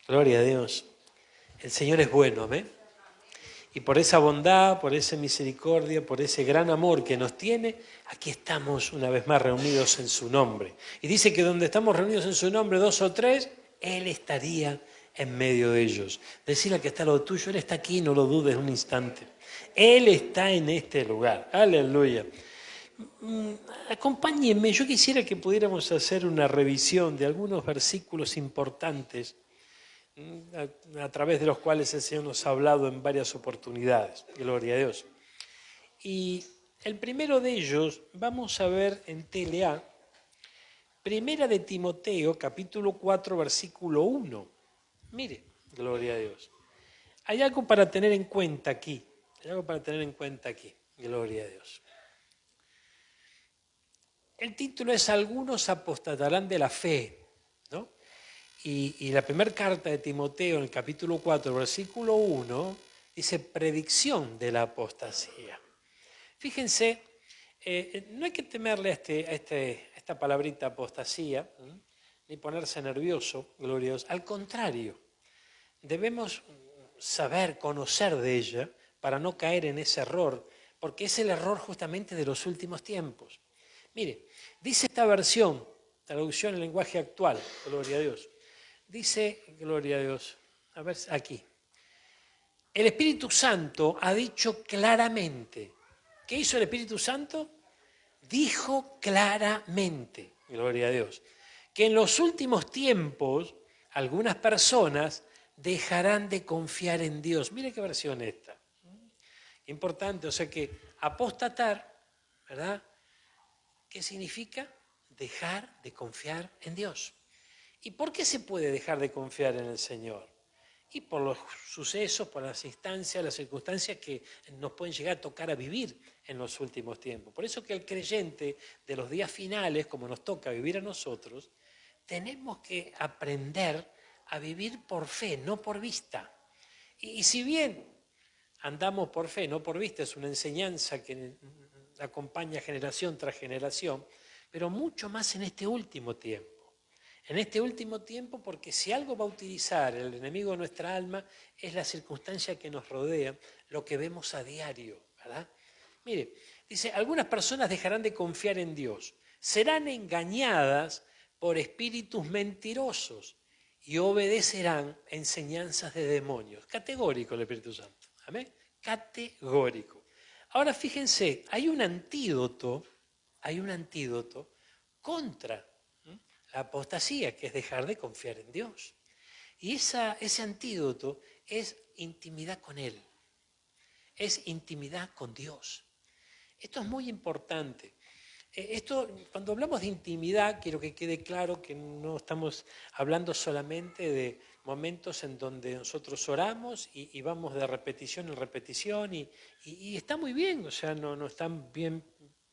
Gloria a Dios. El Señor es bueno, amén. Y por esa bondad, por esa misericordia, por ese gran amor que nos tiene, aquí estamos una vez más reunidos en su nombre. Y dice que donde estamos reunidos en su nombre, 2 o 3, Él estaría en medio de ellos. Decirle que está lo tuyo, Él está aquí, no lo dudes un instante. Él está en este lugar. Aleluya. Acompáñenme, yo quisiera que pudiéramos hacer una revisión de algunos versículos importantes a través de los cuales el Señor nos ha hablado en varias oportunidades. Gloria a Dios. Y el primero de ellos, vamos a ver en TLA, Primera de Timoteo, capítulo 4, versículo 1. Mire, gloria a Dios. Hay algo para tener en cuenta aquí. Hay algo para tener en cuenta aquí. Gloria a Dios. El título es Algunos apostatarán de la fe, ¿no? Y la primera carta de Timoteo, en el capítulo 4, versículo 1, dice predicción de la apostasía. Fíjense, no hay que temerle a esta palabrita apostasía, ni ponerse nervioso, glorioso. Al contrario, debemos saber, conocer de ella, para no caer en ese error, porque es el error justamente de los últimos tiempos. Mire, dice esta versión, traducción en lenguaje actual, gloria a Dios. Dice, gloria a Dios, a ver aquí, el Espíritu Santo ha dicho claramente. ¿Qué hizo el Espíritu Santo? Dijo claramente, gloria a Dios, que en los últimos tiempos algunas personas dejarán de confiar en Dios. Mire qué versión esta. Importante, o sea que apostatar, ¿verdad? ¿Qué significa? Dejar de confiar en Dios. ¿Y por qué se puede dejar de confiar en el Señor? Y por los sucesos, por las instancias, las circunstancias que nos pueden llegar a tocar a vivir en los últimos tiempos. Por eso que el creyente de los días finales, como nos toca vivir a nosotros, tenemos que aprender a vivir por fe, no por vista. Y si bien andamos por fe, no por vista, es una enseñanza que acompaña generación tras generación, pero mucho más en este último tiempo. En este último tiempo, porque si algo va a utilizar el enemigo de nuestra alma, es la circunstancia que nos rodea, lo que vemos a diario, ¿verdad? Mire, dice, algunas personas dejarán de confiar en Dios, serán engañadas por espíritus mentirosos y obedecerán enseñanzas de demonios. Categórico el Espíritu Santo, ¿amén? Categórico. Ahora fíjense, hay un antídoto contra la apostasía, que es dejar de confiar en Dios. Y ese antídoto es intimidad con Él, es intimidad con Dios. Esto es muy importante. Cuando hablamos de intimidad, quiero que quede claro que no estamos hablando solamente de momentos en donde nosotros oramos y vamos de repetición en repetición y está muy bien, o sea, no están bien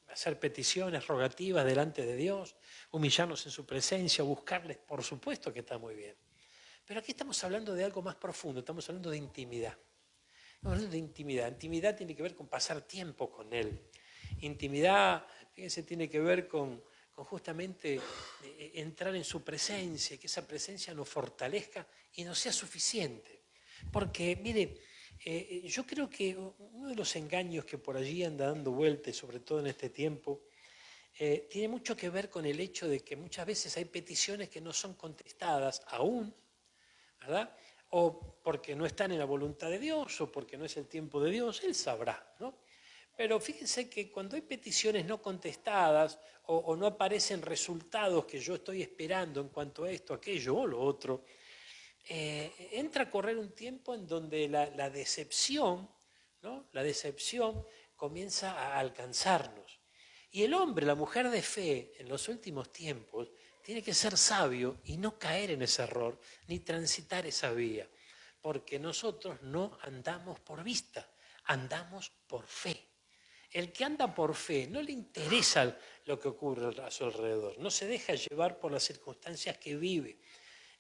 hacer peticiones, rogativas delante de Dios, humillarnos en su presencia, buscarles, por supuesto que está muy bien. Pero aquí estamos hablando de algo más profundo, estamos hablando de intimidad. Estamos hablando de intimidad. Intimidad tiene que ver con pasar tiempo con Él. Intimidad, fíjense, tiene que ver con justamente entrar en su presencia, que esa presencia nos fortalezca y nos sea suficiente. Porque, mire, yo creo que uno de los engaños que por allí anda dando vueltas, sobre todo en este tiempo, tiene mucho que ver con el hecho de que muchas veces hay peticiones que no son contestadas aún, ¿verdad? O porque no están en la voluntad de Dios o porque no es el tiempo de Dios, Él sabrá, ¿no? Pero fíjense que cuando hay peticiones no contestadas o no aparecen resultados que yo estoy esperando en cuanto a esto, aquello o lo otro, entra a correr un tiempo en donde la decepción, ¿no? La decepción comienza a alcanzarnos. Y el hombre, la mujer de fe, en los últimos tiempos, tiene que ser sabio y no caer en ese error, ni transitar esa vía, porque nosotros no andamos por vista, andamos por fe. El que anda por fe no le interesa lo que ocurre a su alrededor, no se deja llevar por las circunstancias que vive.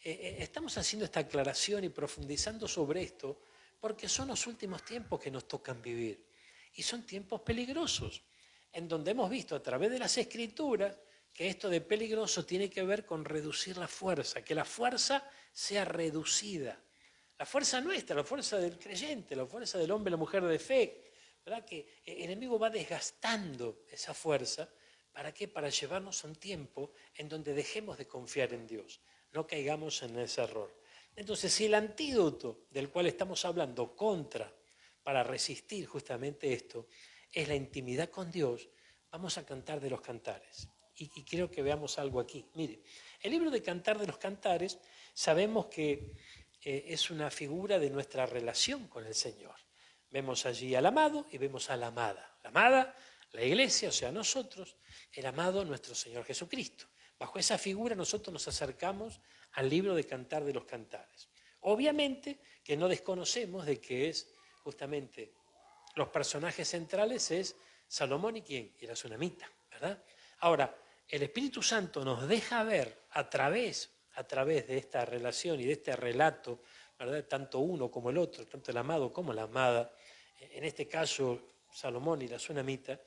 Estamos haciendo esta aclaración y profundizando sobre esto porque son los últimos tiempos que nos tocan vivir y son tiempos peligrosos, en donde hemos visto a través de las Escrituras que esto de peligroso tiene que ver con reducir la fuerza, que la fuerza sea reducida. La fuerza nuestra, la fuerza del creyente, la fuerza del hombre, la mujer de fe, ¿verdad? Que el enemigo va desgastando esa fuerza. ¿Para qué? Para llevarnos a un tiempo en donde dejemos de confiar en Dios, no caigamos en ese error. Entonces, si el antídoto del cual estamos hablando para resistir justamente esto, es la intimidad con Dios, vamos a Cantar de los Cantares. Y quiero que veamos algo aquí. Mire, el libro de Cantar de los Cantares sabemos que es una figura de nuestra relación con el Señor. Vemos allí al amado y vemos a la amada. La amada, la iglesia, o sea, nosotros, el amado, nuestro Señor Jesucristo. Bajo esa figura nosotros nos acercamos al libro de Cantar de los Cantares. Obviamente que no desconocemos de que es justamente los personajes centrales es Salomón y quién, y la tsunamita, ¿verdad? Ahora, el Espíritu Santo nos deja ver a través de esta relación y de este relato, ¿verdad? Tanto uno como el otro, tanto el amado como la amada, en este caso Salomón y la tsunamita,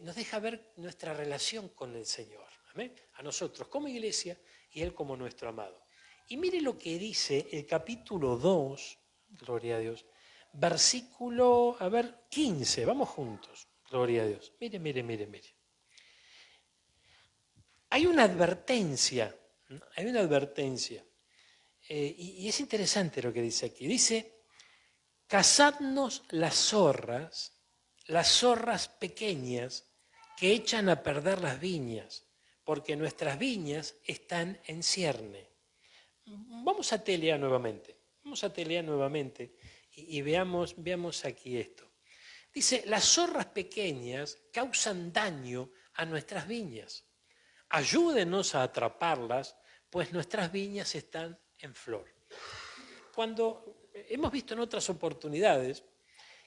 nos deja ver nuestra relación con el Señor, ¿amén? A nosotros como iglesia y Él como nuestro amado. Y mire lo que dice el capítulo 2, gloria a Dios, versículo, 15, vamos juntos, gloria a Dios. Mire. Hay una advertencia, y es interesante lo que dice aquí. Dice, cazadnos las zorras pequeñas que echan a perder las viñas, porque nuestras viñas están en cierne. Vamos a telear nuevamente y veamos aquí esto. Dice, las zorras pequeñas causan daño a nuestras viñas. Ayúdenos a atraparlas, pues nuestras viñas están en flor. Cuando hemos visto en otras oportunidades,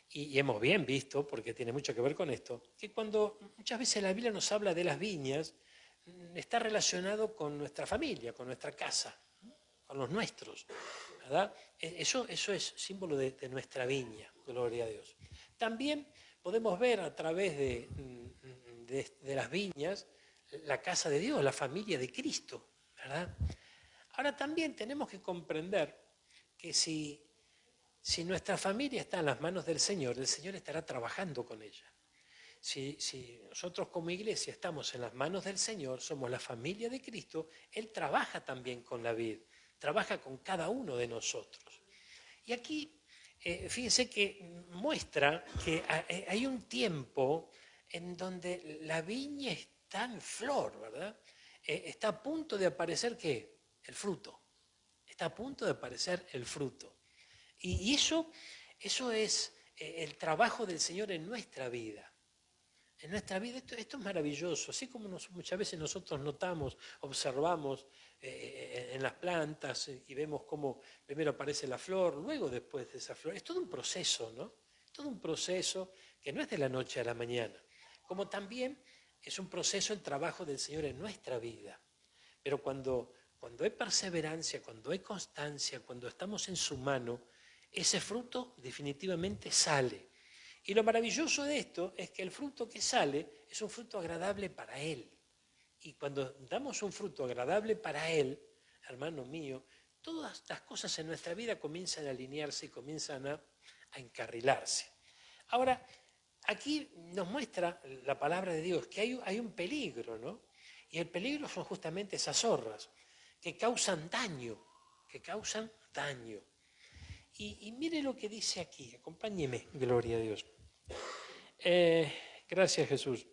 y hemos bien visto, porque tiene mucho que ver con esto, que cuando muchas veces la Biblia nos habla de las viñas, está relacionado con nuestra familia, con nuestra casa, con los nuestros, ¿verdad? Eso es símbolo de nuestra viña, gloria a Dios. También podemos ver a través de las viñas la casa de Dios, la familia de Cristo, ¿verdad? Ahora también tenemos que comprender que si nuestra familia está en las manos del Señor, el Señor estará trabajando con ella. Si nosotros como iglesia estamos en las manos del Señor, somos la familia de Cristo, Él trabaja también con la vid, trabaja con cada uno de nosotros. Y aquí, fíjense que muestra que hay un tiempo en donde la viña está en flor, ¿verdad? Está a punto de aparecer, ¿qué? El fruto. Está a punto de aparecer el fruto. Y eso es el trabajo del Señor en nuestra vida. En nuestra vida esto es maravilloso, así como muchas veces nosotros notamos, observamos en las plantas y vemos cómo primero aparece la flor, luego después de esa flor. Es todo un proceso, ¿no? Todo un proceso que no es de la noche a la mañana, como también es un proceso el trabajo del Señor en nuestra vida. Pero cuando hay perseverancia, cuando hay constancia, cuando estamos en su mano, ese fruto definitivamente sale. Y lo maravilloso de esto es que el fruto que sale es un fruto agradable para Él. Y cuando damos un fruto agradable para Él, hermano mío, todas las cosas en nuestra vida comienzan a alinearse y comienzan a encarrilarse. Ahora, aquí nos muestra la palabra de Dios que hay un peligro, ¿no? Y el peligro son justamente esas zorras que causan daño, Y mire lo que dice aquí, acompáñeme, gloria a Dios. Gracias, Jesús.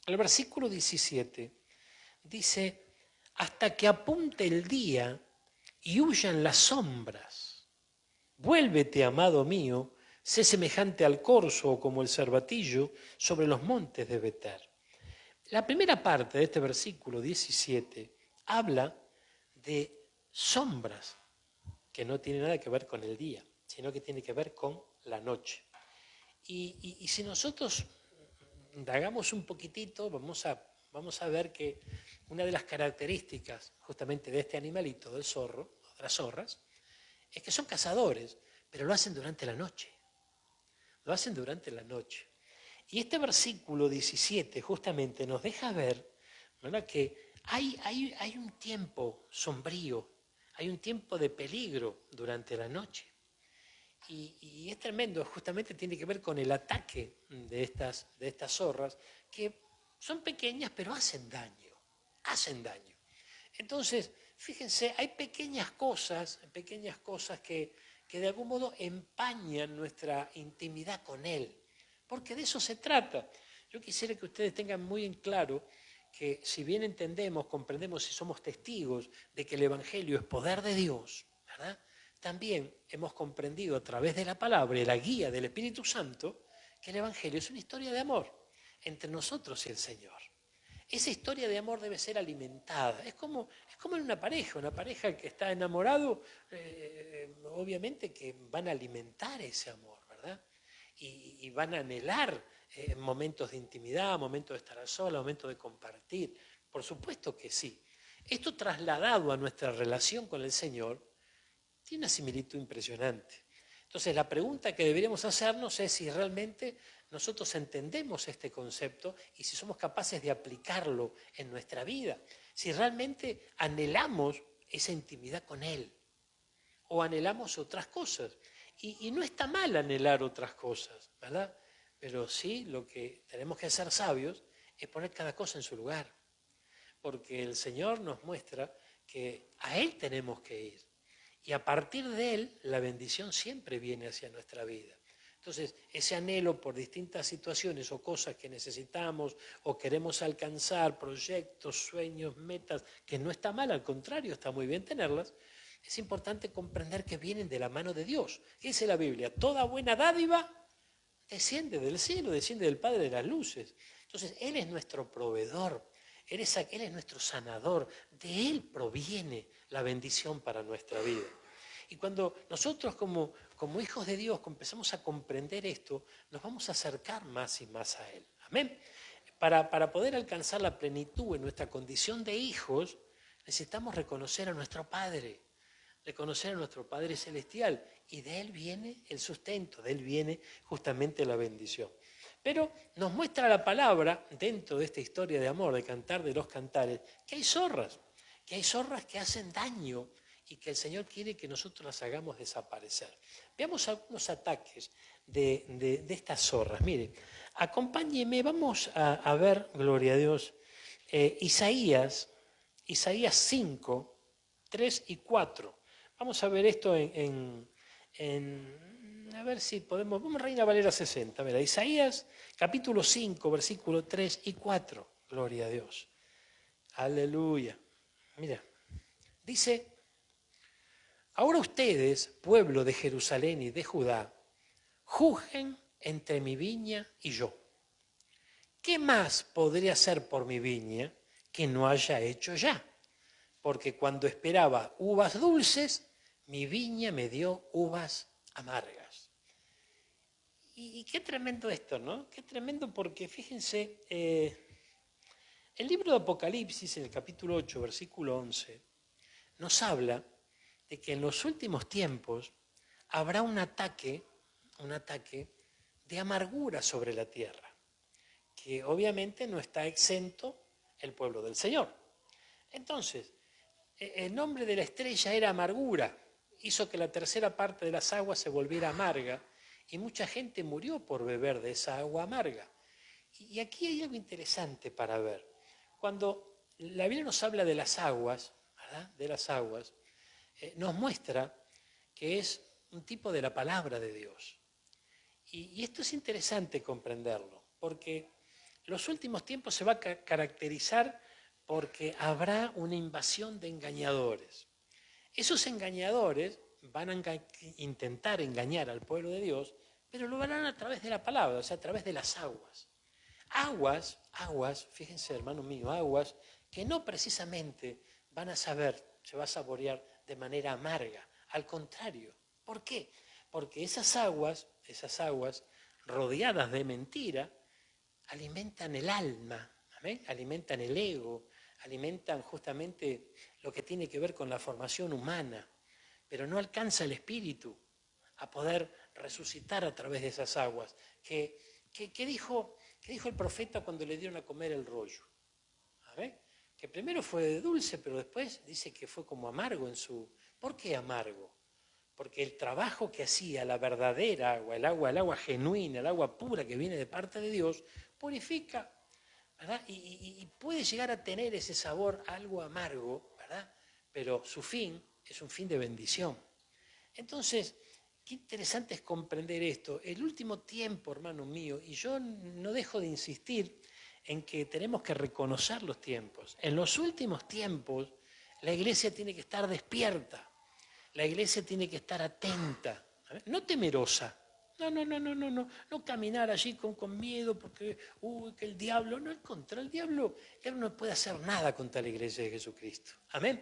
El versículo 17 dice, hasta que apunte el día y huyan las sombras. Vuélvete, amado mío, sé semejante al corzo o como el cervatillo sobre los montes de Betar. La primera parte de este versículo 17 habla de sombras, que no tiene nada que ver con el día, sino que tiene que ver con la noche. Y si nosotros indagamos un poquitito, vamos a ver que una de las características justamente de este animalito, del zorro, de las zorras, es que son cazadores, pero lo hacen durante la noche. Y este versículo 17 justamente nos deja ver ¿verdad? Que hay un tiempo sombrío, hay un tiempo de peligro durante la noche. Y es tremendo, justamente tiene que ver con el ataque de estas zorras, que son pequeñas pero hacen daño, hacen daño. Entonces, fíjense, hay pequeñas cosas que de algún modo empañan nuestra intimidad con Él, porque de eso se trata. Yo quisiera que ustedes tengan muy en claro que si bien entendemos, comprendemos y somos testigos de que el Evangelio es poder de Dios, ¿verdad? También hemos comprendido a través de la palabra y la guía del Espíritu Santo que el Evangelio es una historia de amor entre nosotros y el Señor. Esa historia de amor debe ser alimentada. Es como en una pareja que está enamorado, obviamente que van a alimentar ese amor, ¿verdad? Y van a anhelar momentos de intimidad, momentos de estar a solas, momentos de compartir. Por supuesto que sí. Esto trasladado a nuestra relación con el Señor tiene una similitud impresionante. Entonces, la pregunta que deberíamos hacernos es si realmente nosotros entendemos este concepto y si somos capaces de aplicarlo en nuestra vida, si realmente anhelamos esa intimidad con Él o anhelamos otras cosas. Y no está mal anhelar otras cosas, ¿verdad? Pero sí, lo que tenemos que ser sabios es poner cada cosa en su lugar, porque el Señor nos muestra que a Él tenemos que ir. Y a partir de Él, la bendición siempre viene hacia nuestra vida. Entonces, ese anhelo por distintas situaciones o cosas que necesitamos o queremos alcanzar, proyectos, sueños, metas, que no está mal, al contrario, está muy bien tenerlas, es importante comprender que vienen de la mano de Dios. ¿Qué dice la Biblia? Toda buena dádiva desciende del cielo, desciende del Padre de las luces. Entonces, Él es nuestro proveedor, Él es nuestro sanador, de Él proviene la bendición para nuestra vida. Y cuando nosotros como hijos de Dios empezamos a comprender esto, nos vamos a acercar más y más a Él. Amén. Para poder alcanzar la plenitud en nuestra condición de hijos, necesitamos reconocer a nuestro Padre, reconocer a nuestro Padre Celestial, y de Él viene el sustento, de Él viene justamente la bendición. Pero nos muestra la palabra, dentro de esta historia de amor, de Cantar de los Cantares, que hay zorras que hacen daño y que el Señor quiere que nosotros las hagamos desaparecer. Veamos algunos ataques de estas zorras. Mire, acompáñeme, vamos a ver, gloria a Dios, Isaías 5, 3 y 4. Vamos a ver esto a ver si podemos, vamos a Reina Valera 60, mira, Isaías capítulo 5, versículo 3 y 4, gloria a Dios. Aleluya. Mira, dice: ahora ustedes, pueblo de Jerusalén y de Judá, juzguen entre mi viña y yo. ¿Qué más podría hacer por mi viña que no haya hecho ya? Porque cuando esperaba uvas dulces, mi viña me dio uvas amargas. Y qué tremendo esto, ¿no? Qué tremendo, porque fíjense, el libro de Apocalipsis, en el capítulo 8, versículo 11, nos habla de que en los últimos tiempos habrá un ataque de amargura sobre la tierra, que obviamente no está exento el pueblo del Señor. Entonces, el nombre de la estrella era amargura, hizo que la tercera parte de las aguas se volviera amarga y mucha gente murió por beber de esa agua amarga. Y aquí hay algo interesante para ver. Cuando la Biblia nos habla de las aguas, ¿verdad? De las aguas, nos muestra que es un tipo de la palabra de Dios. Y esto es interesante comprenderlo, porque los últimos tiempos se va a caracterizar porque habrá una invasión de engañadores. Esos engañadores van a intentar engañar al pueblo de Dios, pero lo harán a través de la palabra, o sea, a través de las aguas. Aguas, fíjense, hermano mío, aguas que no precisamente van a saber, se va a saborear de manera amarga. Al contrario. ¿Por qué? Porque esas aguas rodeadas de mentira, alimentan el alma, ¿amén? Alimentan el ego, alimentan justamente lo que tiene que ver con la formación humana, pero no alcanza el espíritu a poder resucitar a través de esas aguas. ¿Qué dijo el profeta cuando le dieron a comer el rollo? ¿Amén? que primero fue dulce, pero después dice que fue como amargo en su... ¿Por qué amargo? Porque el trabajo que hacía la verdadera agua, el agua genuina, el agua pura que viene de parte de Dios, purifica, ¿verdad? Y puede llegar a tener ese sabor algo amargo, ¿verdad? Pero su fin es un fin de bendición. Entonces, qué interesante es comprender esto. El último tiempo, hermano mío, y yo no dejo de insistir en que tenemos que reconocer los tiempos. En los últimos tiempos, la iglesia tiene que estar despierta, la iglesia tiene que estar atenta, no temerosa. No caminar allí con miedo porque, que el diablo, no, el diablo no puede hacer nada contra la iglesia de Jesucristo. Amén.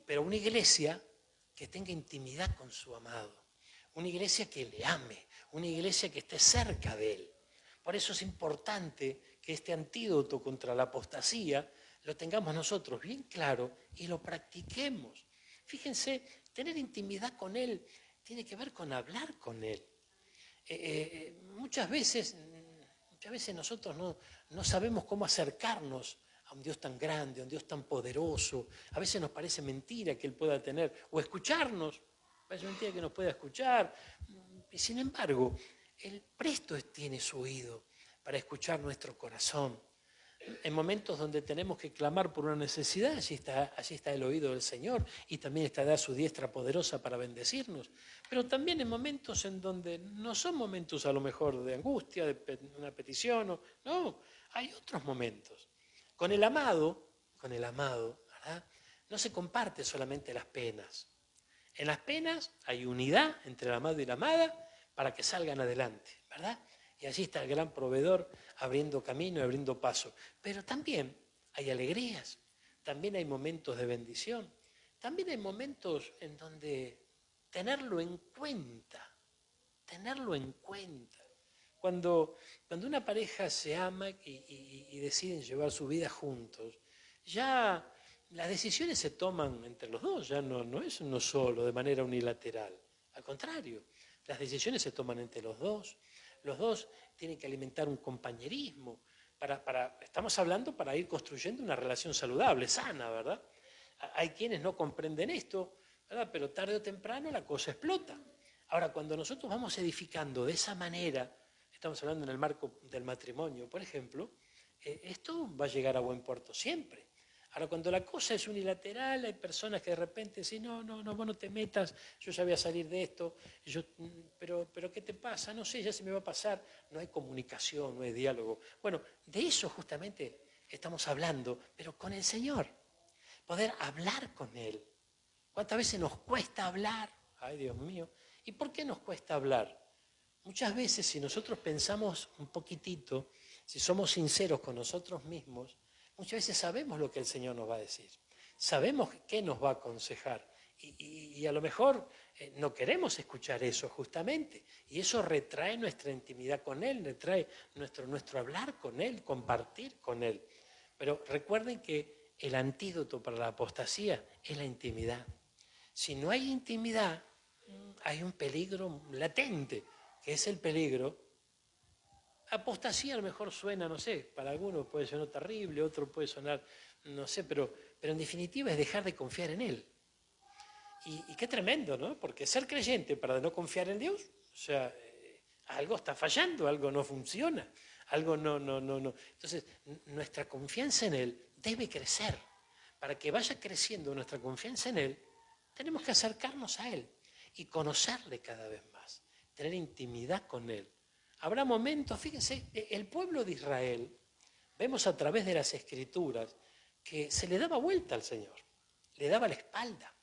Pero una iglesia que tenga intimidad con su amado, una iglesia que le ame, una iglesia que esté cerca de él. Por eso es importante que este antídoto contra la apostasía lo tengamos nosotros bien claro y lo practiquemos. Fíjense, tener intimidad con él tiene que ver con hablar con él. Muchas veces nosotros no sabemos cómo acercarnos a un Dios tan grande, a un Dios tan poderoso. A veces nos parece mentira que Él pueda tener, o escucharnos, parece mentira que nos pueda escuchar. Y sin embargo, Él presto tiene su oído para escuchar nuestro corazón. En momentos donde tenemos que clamar por una necesidad, allí está el oído del Señor y también estará su diestra poderosa para bendecirnos. Pero también en momentos en donde no son momentos a lo mejor de angustia, de una petición, no, hay otros momentos. Con el amado, ¿verdad? No se comparte solamente las penas. En las penas hay unidad entre el amado y la amada para que salgan adelante, ¿verdad? Y allí está el gran proveedor abriendo camino y abriendo paso. Pero también hay alegrías, también hay momentos de bendición, también hay momentos en donde tenerlo en cuenta. Cuando una pareja se ama y deciden llevar su vida juntos, ya las decisiones se toman entre los dos, ya no es uno solo de manera unilateral. Al contrario, las decisiones se toman entre los dos. Los dos tienen que alimentar un compañerismo. Estamos hablando para ir construyendo una relación saludable, sana, ¿verdad? Hay quienes no comprenden esto, ¿verdad? Pero tarde o temprano la cosa explota. Ahora, cuando nosotros vamos edificando de esa manera, estamos hablando en el marco del matrimonio, por ejemplo, esto va a llegar a buen puerto siempre. Ahora, cuando la cosa es unilateral, hay personas que de repente dicen, no, vos no te metas, yo ya voy a salir de esto, pero ¿qué te pasa? No sé, ya se me va a pasar. No hay comunicación, no hay diálogo. Bueno, de eso justamente estamos hablando, pero con el Señor. Poder hablar con Él. ¿Cuántas veces nos cuesta hablar? Ay, Dios mío. ¿Y por qué nos cuesta hablar? Muchas veces, si nosotros pensamos un poquitito, si somos sinceros con nosotros mismos, muchas veces sabemos lo que el Señor nos va a decir. Sabemos qué nos va a aconsejar. Y a lo mejor no queremos escuchar eso justamente. Y eso retrae nuestra intimidad con Él, retrae nuestro hablar con Él, compartir con Él. Pero recuerden que el antídoto para la apostasía es la intimidad. Si no hay intimidad, hay un peligro latente, que es el peligro. Apostasía a lo mejor suena, no sé, para algunos puede sonar terrible, otro puede sonar, no sé, pero en definitiva es dejar de confiar en Él. Y qué tremendo, ¿no? Porque ser creyente para no confiar en Dios, o sea, algo está fallando, algo no funciona, algo no. Entonces, nuestra confianza en Él debe crecer. Para que vaya creciendo nuestra confianza en Él, tenemos que acercarnos a Él y conocerle cada vez más, tener intimidad con Él. Habrá momentos, fíjense, el pueblo de Israel, vemos a través de las Escrituras, que se le daba vuelta al Señor, le daba la espalda,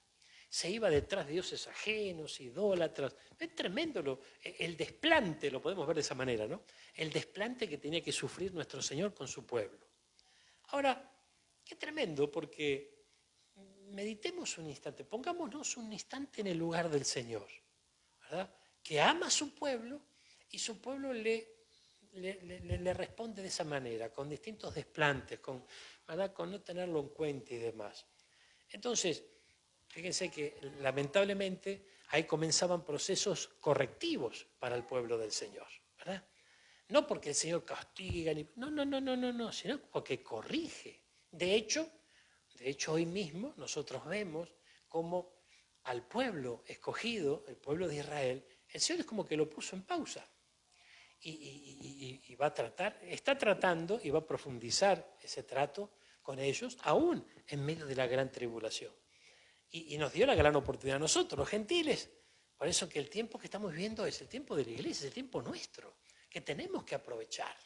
se iba detrás de dioses ajenos, idólatras. Es tremendo el desplante, lo podemos ver de esa manera, ¿no? El desplante que tenía que sufrir nuestro Señor con su pueblo. Ahora, qué tremendo, porque meditemos un instante, pongámonos un instante en el lugar del Señor, ¿verdad? Que ama a su pueblo y su pueblo le responde de esa manera, con distintos desplantes, ¿verdad? Con no tenerlo en cuenta y demás. Entonces, fíjense que lamentablemente ahí comenzaban procesos correctivos para el pueblo del Señor, ¿verdad? No porque el Señor castiga, no, sino porque corrige. De hecho, De hecho, hoy mismo nosotros vemos cómo al pueblo escogido, el pueblo de Israel, el Señor es como que lo puso en pausa. Y va a tratar, está tratando y va a profundizar ese trato con ellos, aún en medio de la gran tribulación. Y nos dio la gran oportunidad a nosotros, los gentiles. Por eso que el tiempo que estamos viviendo es el tiempo de la iglesia, es el tiempo nuestro, que tenemos que aprovechar.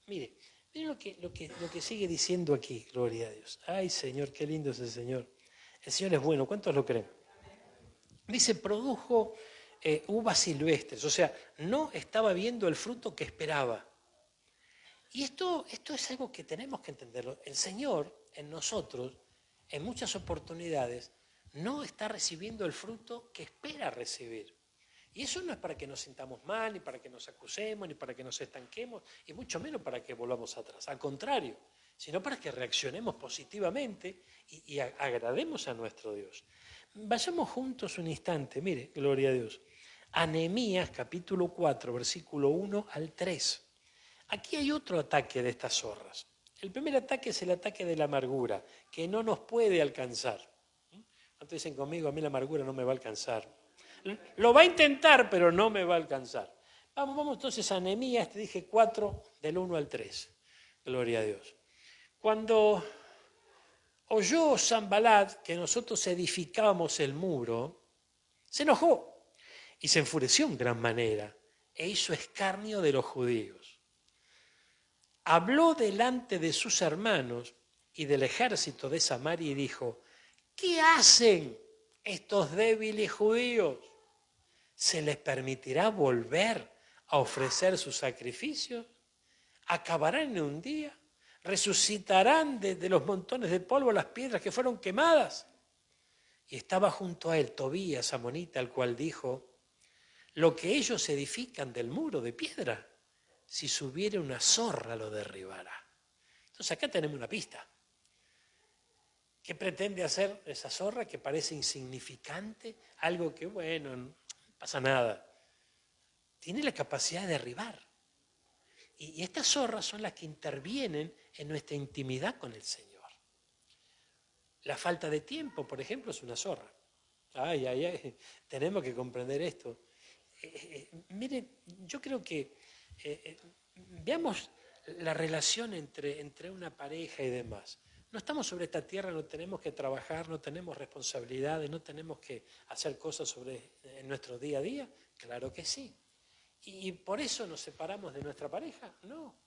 Mire lo que sigue diciendo aquí, gloria a Dios. Ay, Señor, qué lindo es el Señor. El Señor es bueno, ¿cuántos lo creen? Dice, produjo uvas silvestres, o sea, no estaba viendo el fruto que esperaba. Y esto es algo que tenemos que entenderlo. El Señor en nosotros, en muchas oportunidades, no está recibiendo el fruto que espera recibir. Y eso no es para que nos sintamos mal, ni para que nos acusemos, ni para que nos estanquemos, y mucho menos para que volvamos atrás. Al contrario, sino para que reaccionemos positivamente y agrademos a nuestro Dios. Vayamos juntos un instante, mire, gloria a Dios. A Nehemías capítulo 4, versículo 1 al 3. Aquí hay otro ataque de estas zorras. El primer ataque es el ataque de la amargura, que no nos puede alcanzar. ¿Cuántos dicen conmigo, a mí la amargura no me va a alcanzar? Lo va a intentar, pero no me va a alcanzar. Vamos entonces a Nehemías, te dije 4, del 1 al 3. Gloria a Dios. Cuando oyó Sanbalat que nosotros edificábamos el muro, se enojó y se enfureció en gran manera e hizo escarnio de los judíos. Habló delante de sus hermanos y del ejército de Samaria y dijo, ¿qué hacen estos débiles judíos? ¿Se les permitirá volver a ofrecer sus sacrificios? ¿Acabarán en un día? ¿Resucitarán de los montones de polvo las piedras que fueron quemadas? Y estaba junto a él Tobías, amonita, al cual dijo, lo que ellos edifican del muro de piedra, si subiera una zorra lo derribará. Entonces acá tenemos una pista. ¿Qué pretende hacer esa zorra que parece insignificante? Algo que, bueno, no pasa nada. Tiene la capacidad de derribar. Y estas zorras son las que intervienen en nuestra intimidad con el Señor. La falta de tiempo, por ejemplo, es una zorra. Ay, tenemos que comprender esto. Miren, yo creo que veamos la relación entre una pareja y demás. No estamos sobre esta tierra, no tenemos que trabajar, no tenemos responsabilidades, no tenemos que hacer cosas en nuestro día a día. Claro que sí. ¿Y por eso nos separamos de nuestra pareja? No.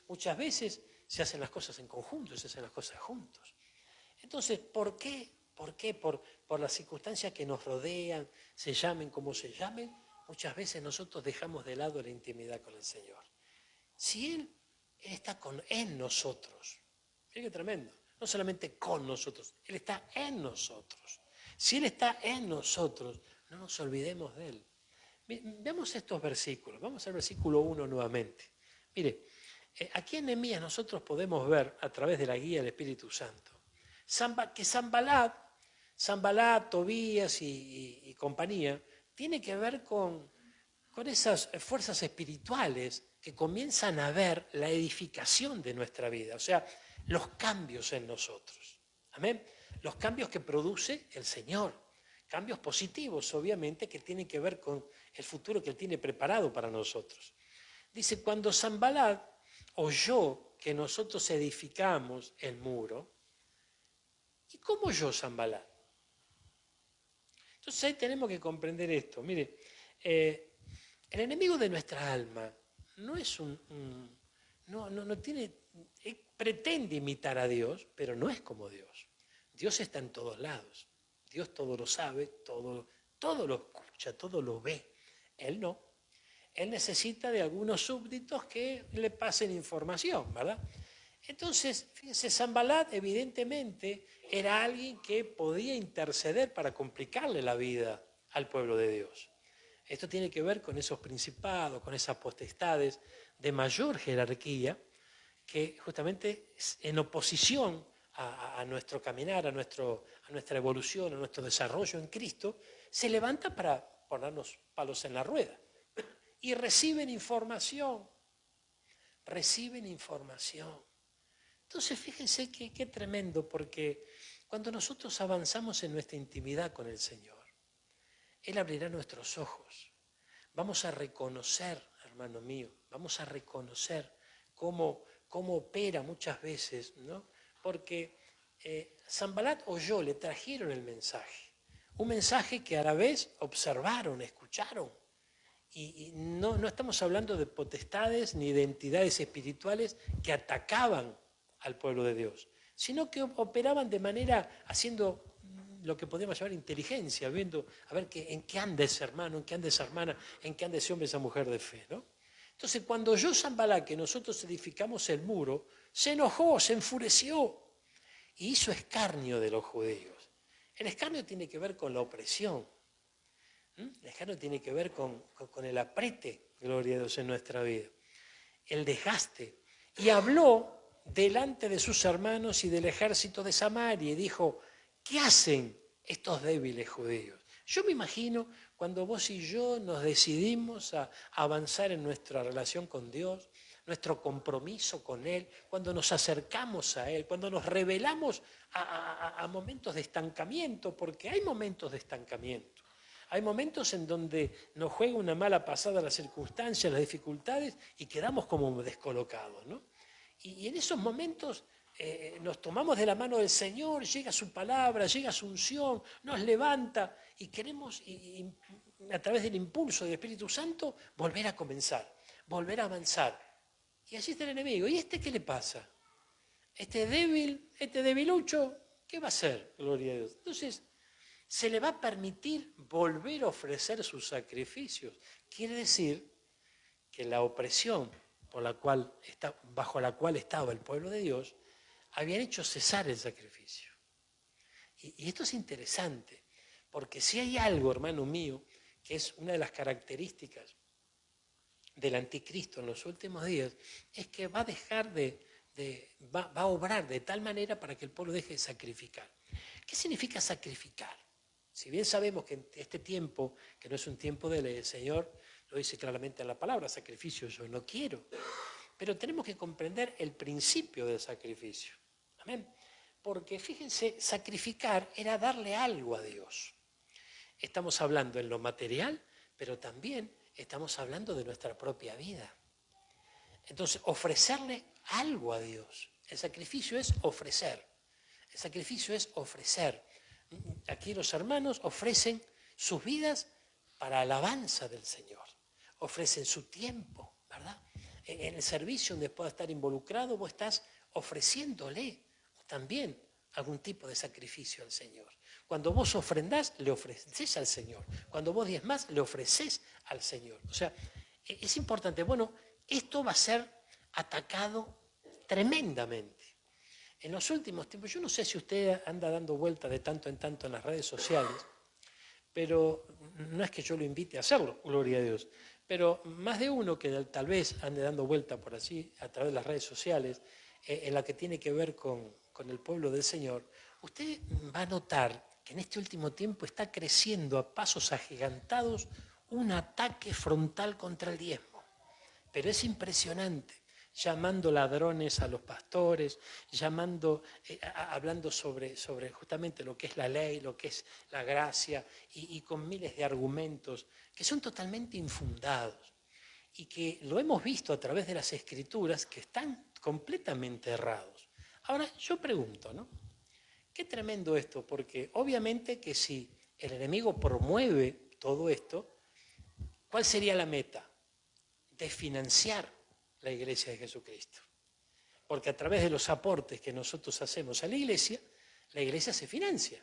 Muchas veces se hacen las cosas en conjunto, se hacen las cosas juntos. Entonces, ¿por qué? ¿Por qué? Por las circunstancias que nos rodean, se llamen como se llamen, muchas veces nosotros dejamos de lado la intimidad con el Señor. Si Él está en nosotros, fíjate qué tremendo, no solamente con nosotros, Él está en nosotros. Si Él está en nosotros, no nos olvidemos de Él. Veamos estos versículos, vamos al versículo 1 nuevamente. Mire, aquí en Nehemías nosotros podemos ver a través de la guía del Espíritu Santo que Sanbalat, Tobías y compañía, tiene que ver con esas fuerzas espirituales que comienzan a ver la edificación de nuestra vida, o sea, los cambios en nosotros. Amén. Los cambios que produce el Señor. Cambios positivos, obviamente, que tienen que ver con el futuro que Él tiene preparado para nosotros. Dice, cuando Sanbalat oyó que nosotros edificamos el muro, ¿y cómo oyó Sanbalat? Entonces ahí tenemos que comprender esto. Mire, el enemigo de nuestra alma no es no tiene, pretende imitar a Dios, pero no es como Dios. Dios está en todos lados. Dios todo lo sabe, todo lo escucha, todo lo ve. Él no. Él necesita de algunos súbditos que le pasen información, ¿verdad? Entonces, fíjense, Sanbalat evidentemente era alguien que podía interceder para complicarle la vida al pueblo de Dios. Esto tiene que ver con esos principados, con esas potestades de mayor jerarquía que justamente en oposición a nuestro caminar, a nuestra evolución, a nuestro desarrollo en Cristo, se levanta para ponernos palos en la rueda. Y reciben información. Entonces fíjense qué tremendo, porque Cuando nosotros avanzamos en nuestra intimidad con el Señor, Él abrirá nuestros ojos. Vamos a reconocer, hermano mío, vamos a reconocer cómo opera muchas veces, ¿no? Porque Sanbalat oyó, le trajeron el mensaje. Un mensaje que a la vez observaron, escucharon. Y no estamos hablando de potestades ni de entidades espirituales que atacaban al pueblo de Dios, sino que operaban de manera haciendo lo que podemos llamar inteligencia, viendo a ver en qué anda ese hermano, en qué anda esa hermana, en qué anda ese hombre, esa mujer de fe, ¿no? Entonces, cuando oyó Sanbalat que nosotros edificamos el muro, se enojó, se enfureció y hizo escarnio de los judíos. El escarnio tiene que ver con la opresión. El escarnio tiene que ver con el aprete, gloria a Dios, en nuestra vida, el desgaste. Y habló delante de sus hermanos y del ejército de Samaria y dijo, ¿qué hacen estos débiles judíos? Yo me imagino cuando vos y yo nos decidimos a avanzar en nuestra relación con Dios, nuestro compromiso con Él, cuando nos acercamos a Él, cuando nos revelamos a momentos de estancamiento, porque hay momentos de estancamiento. Hay momentos en donde nos juega una mala pasada las circunstancias, las dificultades y quedamos como descolocados, ¿no? Y en esos momentos nos tomamos de la mano del Señor, llega su palabra, llega su unción, nos levanta y queremos, a través del impulso del Espíritu Santo, volver a comenzar, volver a avanzar. Y allí está el enemigo. ¿Y este qué le pasa? Este débil, este debilucho, ¿qué va a hacer? Gloria a Dios. Entonces, se le va a permitir volver a ofrecer sus sacrificios. Quiere decir que la opresión bajo la cual estaba el pueblo de Dios, habían hecho cesar el sacrificio. Y esto es interesante, porque si hay algo, hermano mío, que es una de las características del anticristo en los últimos días, es que va a dejar va a obrar de tal manera para que el pueblo deje de sacrificar. ¿Qué significa sacrificar? Si bien sabemos que en este tiempo, que no es un tiempo de ley, el Señor lo dice claramente en la palabra, sacrificio yo no quiero, pero tenemos que comprender el principio del sacrificio. Amén. Porque fíjense, sacrificar era darle algo a Dios. Estamos hablando en lo material, pero también estamos hablando de nuestra propia vida. Entonces, ofrecerle algo a Dios. El sacrificio es ofrecer. El sacrificio es ofrecer. Aquí los hermanos ofrecen sus vidas para alabanza del Señor. Ofrecen su tiempo, ¿verdad? En el servicio donde pueda estar involucrado, vos estás ofreciéndole también algún tipo de sacrificio al Señor. Cuando vos ofrendás, le ofreces al Señor. Cuando vos diezmás, le ofreces al Señor. O sea, es importante. Bueno, esto va a ser atacado tremendamente. En los últimos tiempos, yo no sé si usted anda dando vuelta de tanto en tanto en las redes sociales, pero no es que yo lo invite a hacerlo, gloria a Dios, pero más de uno que tal vez ande dando vuelta por así, a través de las redes sociales, en la que tiene que ver con el pueblo del Señor, usted va a notar que en este último tiempo está creciendo a pasos agigantados un ataque frontal contra el diezmo. Pero es impresionante, llamando ladrones a los pastores, hablando sobre justamente lo que es la ley, lo que es la gracia, y con miles de argumentos que son totalmente infundados y que lo hemos visto a través de las Escrituras que están completamente errados. Ahora, yo pregunto, ¿no? Qué tremendo esto, porque obviamente que si el enemigo promueve todo esto, ¿cuál sería la meta? De financiar la Iglesia de Jesucristo. Porque a través de los aportes que nosotros hacemos a la Iglesia se financia.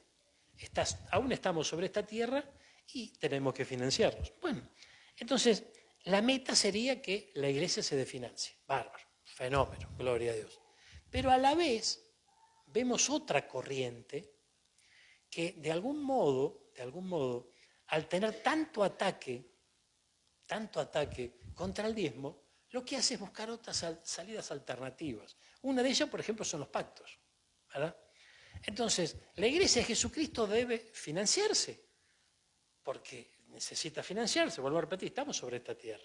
Aún estamos sobre esta tierra y tenemos que financiarlos. Bueno, entonces la meta sería que la Iglesia se desfinancie. Bárbaro, fenómeno, gloria a Dios. Pero a la vez vemos otra corriente que de algún modo, al tener tanto ataque contra el diezmo, lo que hace es buscar otras salidas alternativas. Una de ellas, por ejemplo, son los pactos, ¿verdad? Entonces, la Iglesia de Jesucristo debe financiarse, porque necesita financiarse, vuelvo a repetir, estamos sobre esta tierra.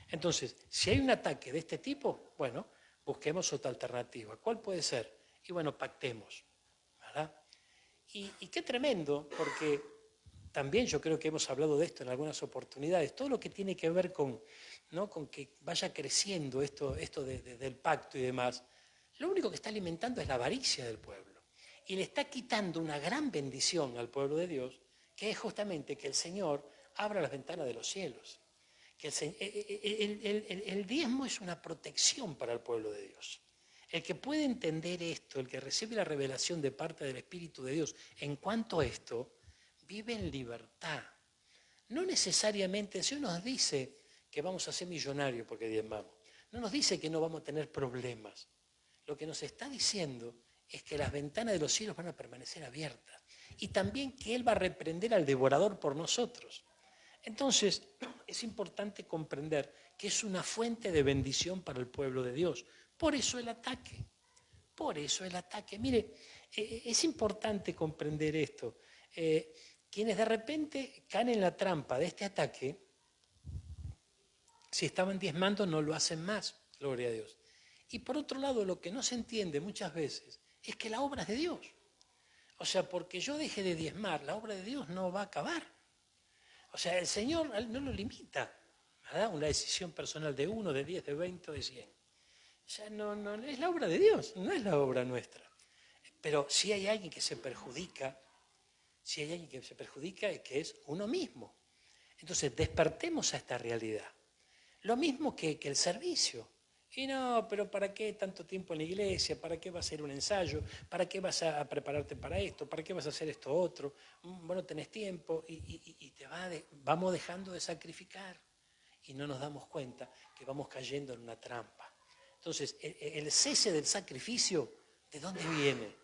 Entonces, si hay un ataque de este tipo, bueno, busquemos otra alternativa. ¿Cuál puede ser? Y bueno, pactemos, ¿verdad? Y qué tremendo, porque también yo creo que hemos hablado de esto en algunas oportunidades, todo lo que tiene que ver con, ¿no?, con que vaya creciendo esto del pacto y demás, lo único que está alimentando es la avaricia del pueblo. Y le está quitando una gran bendición al pueblo de Dios, que es justamente que el Señor abra las ventanas de los cielos. Que el diezmo es una protección para el pueblo de Dios. El que puede entender esto, el que recibe la revelación de parte del Espíritu de Dios en cuanto a esto, vive en libertad. No necesariamente, el Señor nos dice que vamos a ser millonarios porque diezmamos. No nos dice que no vamos a tener problemas. Lo que nos está diciendo es que las ventanas de los cielos van a permanecer abiertas. Y también que Él va a reprender al devorador por nosotros. Entonces, es importante comprender que es una fuente de bendición para el pueblo de Dios. Por eso el ataque. Por eso el ataque. Mire, es importante comprender esto. Quienes de repente caen en la trampa de este ataque, si estaban diezmando no lo hacen más, gloria a Dios. Y por otro lado, lo que no se entiende muchas veces es que la obra es de Dios. O sea, porque yo deje de diezmar, la obra de Dios no va a acabar. O sea, el Señor no lo limita, ¿verdad? Una decisión personal de 1, de 10, de 20 o de 100. O sea, no, es la obra de Dios, no es la obra nuestra. Pero si hay alguien que se perjudica, es que es uno mismo. Entonces, despertemos a esta realidad. Lo mismo que el servicio. Y no, pero ¿para qué tanto tiempo en la iglesia? ¿Para qué va a ser un ensayo? ¿Para qué vas a prepararte para esto? ¿Para qué vas a hacer esto otro? Bueno, tenés tiempo y vamos dejando de sacrificar y no nos damos cuenta que vamos cayendo en una trampa. Entonces, el cese del sacrificio, ¿de dónde viene?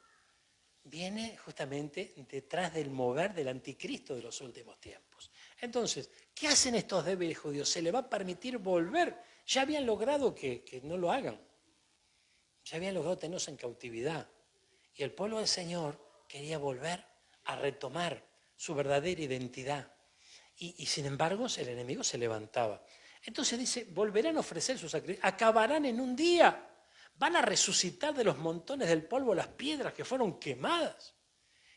Viene justamente detrás del mover del anticristo de los últimos tiempos. Entonces, ¿qué hacen estos débiles judíos? ¿Se les va a permitir volver? Ya habían logrado que no lo hagan. Ya habían logrado tenernos en cautividad. Y el pueblo del Señor quería volver a retomar su verdadera identidad. Y sin embargo, el enemigo se levantaba. Entonces dice, volverán a ofrecer su sacrificio, acabarán en un día. Van a resucitar de los montones del polvo las piedras que fueron quemadas.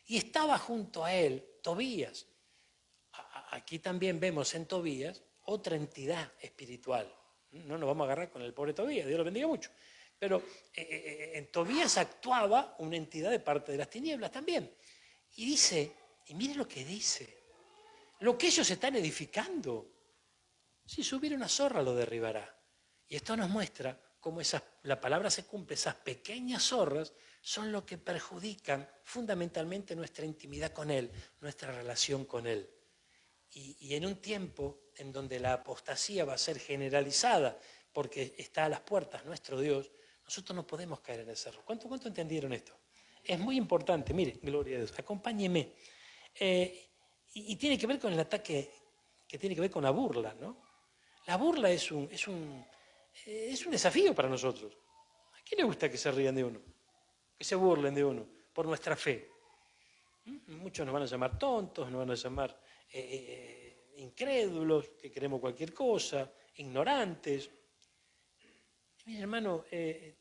Y estaba junto a él Tobías. Aquí también vemos en Tobías otra entidad espiritual. No nos vamos a agarrar con el pobre Tobías, Dios lo bendiga mucho. Pero en Tobías actuaba una entidad de parte de las tinieblas también. Y dice, y mire lo que dice, lo que ellos están edificando, si subiera una zorra lo derribará. Y esto nos muestra cómo la palabra se cumple, esas pequeñas zorras son lo que perjudican fundamentalmente nuestra intimidad con Él, nuestra relación con Él. Y en un tiempo en donde la apostasía va a ser generalizada porque está a las puertas nuestro Dios, nosotros no podemos caer en ese error. ¿Cuánto entendieron esto? Es muy importante, mire, gloria a Dios, acompáñeme. Y tiene que ver con el ataque, que tiene que ver con la burla, ¿no? La burla es un desafío para nosotros. ¿A quién le gusta que se rían de uno? Que se burlen de uno por nuestra fe. Muchos nos van a llamar tontos, nos van a llamar incrédulos, que queremos cualquier cosa, ignorantes. Mira, hermano,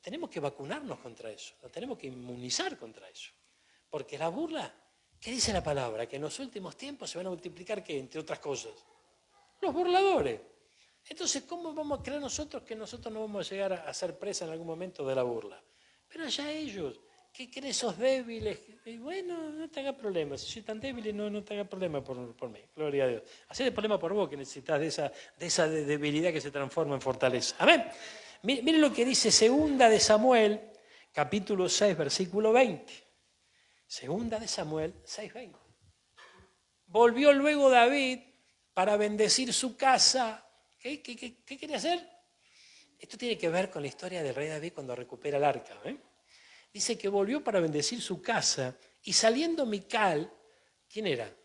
tenemos que vacunarnos contra eso, nos tenemos que inmunizar contra eso. Porque la burla, ¿qué dice la palabra? Que en los últimos tiempos se van a multiplicar, ¿qué? Entre otras cosas, los burladores. Entonces, ¿cómo vamos a creer nosotros que nosotros no vamos a llegar a ser presa en algún momento de la burla? Pero allá ellos, ¿qué creen esos débiles? Y bueno, no te hagas problema. Si soy tan débil, no te hagas problema por mí. Gloria a Dios. Haced el problema por vos, que necesitas de esa debilidad que se transforma en fortaleza. Amén. Miren lo que dice 2 de Samuel, capítulo 6, versículo 20. 2 de Samuel 6, 20. Volvió luego David para bendecir su casa. ¿Qué quería hacer? Esto tiene que ver con la historia del rey David cuando recupera el arca. Dice que volvió para bendecir su casa y saliendo Mical, ¿quién era?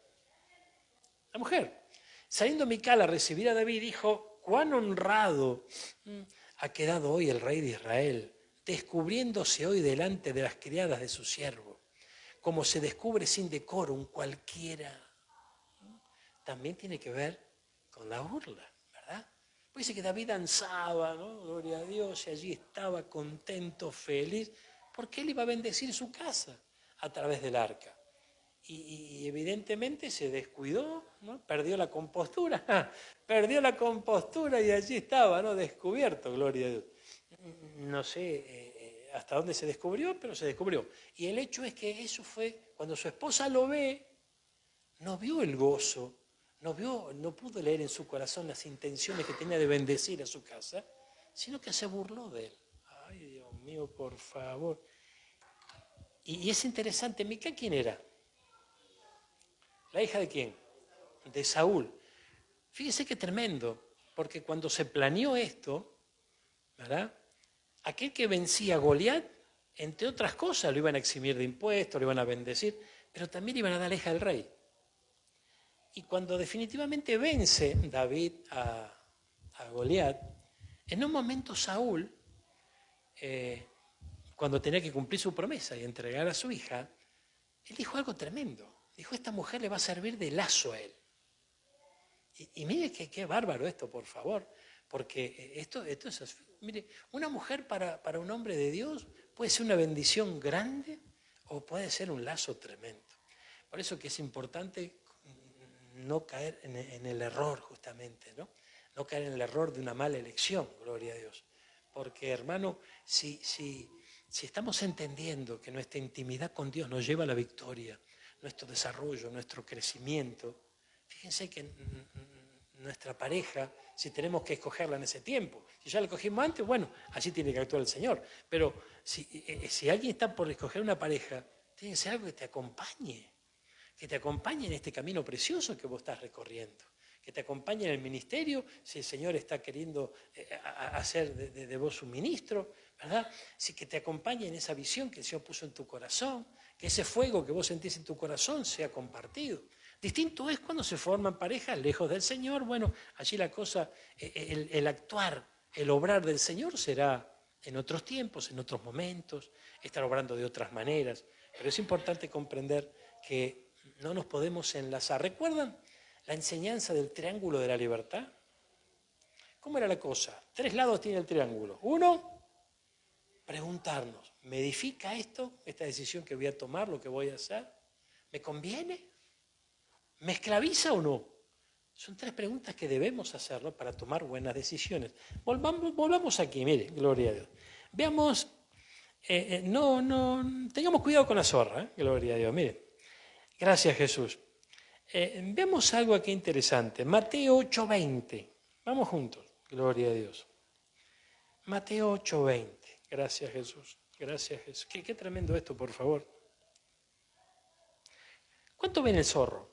La mujer. Saliendo Mical a recibir a David, dijo, cuán honrado ha quedado hoy el rey de Israel, descubriéndose hoy delante de las criadas de su siervo, como se descubre sin decoro un cualquiera. También tiene que ver con la burla. Pues dice que David danzaba, ¿no? Gloria a Dios, y allí estaba contento, feliz, porque él iba a bendecir su casa a través del arca. y evidentemente se descuidó, ¿no? Perdió la compostura, perdió la compostura y allí estaba, ¿no? Descubierto, gloria a Dios. No sé hasta dónde se descubrió, pero se descubrió. Y el hecho es que eso fue, cuando su esposa lo ve, no vio el gozo, no pudo leer en su corazón las intenciones que tenía de bendecir a su casa, sino que se burló de él. Ay, Dios mío, por favor. Y es interesante, Mica, ¿quién era? ¿La hija de quién? De Saúl. Fíjese qué tremendo, porque cuando se planeó esto, ¿verdad? Aquel que vencía a Goliat, entre otras cosas, lo iban a eximir de impuestos, lo iban a bendecir, pero también iban a dar la hija del rey. Y cuando definitivamente vence David a Goliat, en un momento Saúl, cuando tenía que cumplir su promesa y entregar a su hija, él dijo algo tremendo. Dijo, esta mujer le va a servir de lazo a él. Y mire qué bárbaro esto, por favor, porque esto es, mire, una mujer para un hombre de Dios puede ser una bendición grande o puede ser un lazo tremendo. Por eso que es importante no caer en el error justamente, ¿no? No caer en el error de una mala elección, gloria a Dios. Porque, hermano, si estamos entendiendo que nuestra intimidad con Dios nos lleva a la victoria, nuestro desarrollo, nuestro crecimiento, fíjense que nuestra pareja, si tenemos que escogerla en ese tiempo, si ya la cogimos antes, bueno, así tiene que actuar el Señor. Pero si alguien está por escoger una pareja, tiene que ser algo que te acompañe en este camino precioso que vos estás recorriendo, que te acompañe en el ministerio, si el Señor está queriendo hacer de vos un ministro, ¿verdad? Sí, que te acompañe en esa visión que el Señor puso en tu corazón, que ese fuego que vos sentís en tu corazón sea compartido. Distinto es cuando se forman parejas lejos del Señor, bueno, allí la cosa, el actuar, el obrar del Señor será en otros tiempos, en otros momentos, estar obrando de otras maneras, pero es importante comprender que no nos podemos enlazar. ¿Recuerdan la enseñanza del triángulo de la libertad? ¿Cómo era la cosa? 3 lados tiene el triángulo. 1, preguntarnos, ¿me edifica esto, esta decisión que voy a tomar, lo que voy a hacer? ¿Me conviene? ¿Me esclaviza o no? Son 3 preguntas que debemos hacerlo para tomar buenas decisiones. Volvamos aquí, mire, gloria a Dios. Veamos, tengamos cuidado con la zorra, gloria a Dios, mire. Gracias, Jesús. Veamos algo aquí interesante. Mateo 8:20. Vamos juntos. Gloria a Dios. Mateo 8:20. Gracias, Jesús. Gracias, Jesús. Qué tremendo esto, por favor. ¿Cuánto viene el zorro?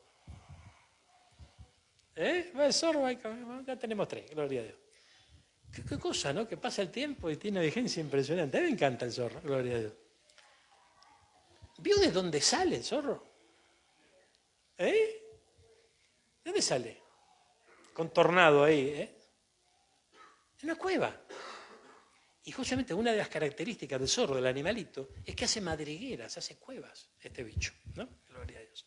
El zorro, ya tenemos 3. Gloria a Dios. Qué cosa, ¿no? Que pasa el tiempo y tiene una vigencia impresionante. A mí me encanta el zorro. Gloria a Dios. ¿Vio de dónde sale el zorro? ¿De dónde sale? Contornado ahí, en una cueva. Y justamente una de las características del zorro, del animalito, es que hace madrigueras, hace cuevas, este bicho, ¿no? Gloria a Dios.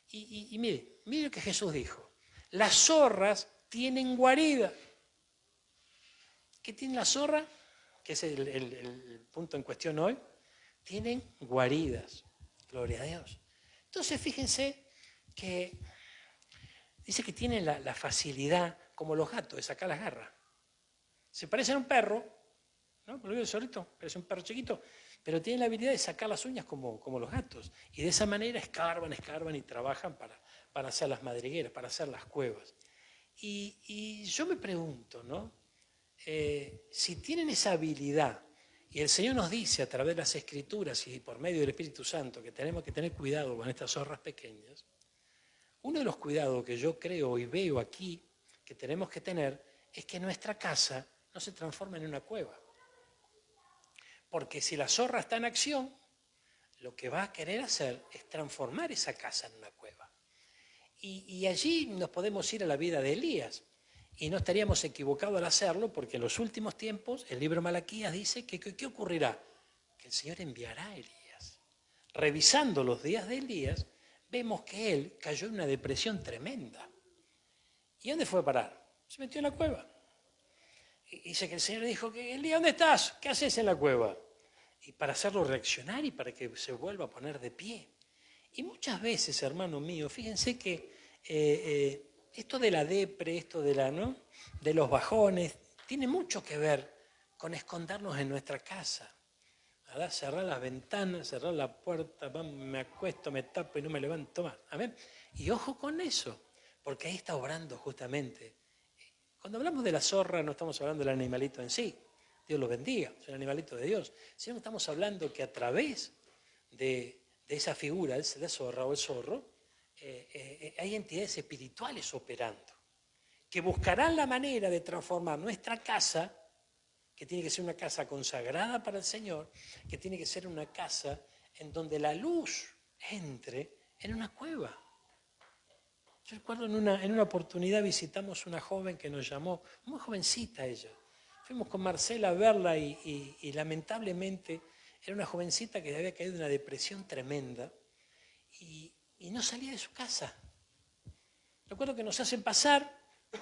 Y mire lo que Jesús dijo. Las zorras tienen guarida. ¿Qué tiene la zorra? Que es el punto en cuestión hoy. Tienen guaridas. Gloria a Dios. Entonces, fíjense que dice que tienen la facilidad, como los gatos, de sacar las garras. Se parecen a un perro, ¿no? Por el zorrito, parece un perro chiquito, pero tienen la habilidad de sacar las uñas como los gatos. Y de esa manera escarban y trabajan para hacer las madrigueras, para hacer las cuevas. Y yo me pregunto, ¿no? Si tienen esa habilidad, y el Señor nos dice a través de las Escrituras y por medio del Espíritu Santo que tenemos que tener cuidado con estas zorras pequeñas, uno de los cuidados que yo creo y veo aquí que tenemos que tener es que nuestra casa no se transforme en una cueva. Porque si la zorra está en acción, lo que va a querer hacer es transformar esa casa en una cueva. Y allí nos podemos ir a la vida de Elías. Y no estaríamos equivocados al hacerlo porque en los últimos tiempos el libro Malaquías dice que ¿qué ocurrirá? Que el Señor enviará a Elías. Revisando los días de Elías, vemos que él cayó en una depresión tremenda. ¿Y dónde fue a parar? Se metió en la cueva. Y dice que el Señor dijo, Elías, ¿dónde estás? ¿Qué haces en la cueva? Y para hacerlo reaccionar y para que se vuelva a poner de pie. Y muchas veces, hermano mío, fíjense que esto de la depre, esto de ¿no? de los bajones, tiene mucho que ver con escondernos en nuestra casa. ¿Verdad? Cerrar las ventanas, cerrar la puerta, me acuesto, me tapo y no me levanto más. ¿Amén? Y ojo con eso, porque ahí está obrando justamente. Cuando hablamos de la zorra no estamos hablando del animalito en sí, Dios lo bendiga, es un animalito de Dios, sino estamos hablando que a través de esa figura, la zorra o el zorro, hay entidades espirituales operando, que buscarán la manera de transformar nuestra casa, que tiene que ser una casa consagrada para el Señor, que tiene que ser una casa en donde la luz entre en una cueva. Yo recuerdo en una oportunidad visitamos una joven que nos llamó, muy jovencita ella. Fuimos con Marcela a verla y lamentablemente era una jovencita que había caído en una depresión tremenda y no salía de su casa. Recuerdo que nos hacen pasar,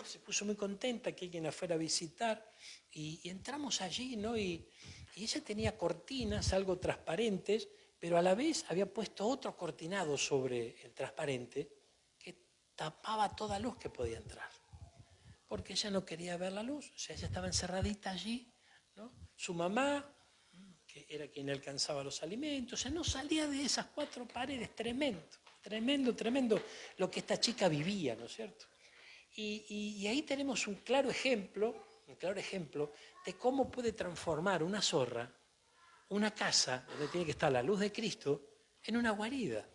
se puso muy contenta que alguien la fuera a visitar y entramos allí, ¿no? Y ella tenía cortinas algo transparentes, pero a la vez había puesto otro cortinado sobre el transparente que tapaba toda luz que podía entrar. Porque ella no quería ver la luz, o sea, ella estaba encerradita allí, ¿no? Su mamá, que era quien alcanzaba los alimentos, o sea, no salía de esas cuatro paredes, tremendo lo que esta chica vivía, ¿no es cierto? Y ahí tenemos un claro ejemplo de cómo puede transformar una zorra, una casa donde tiene que estar la luz de Cristo, en una guarida.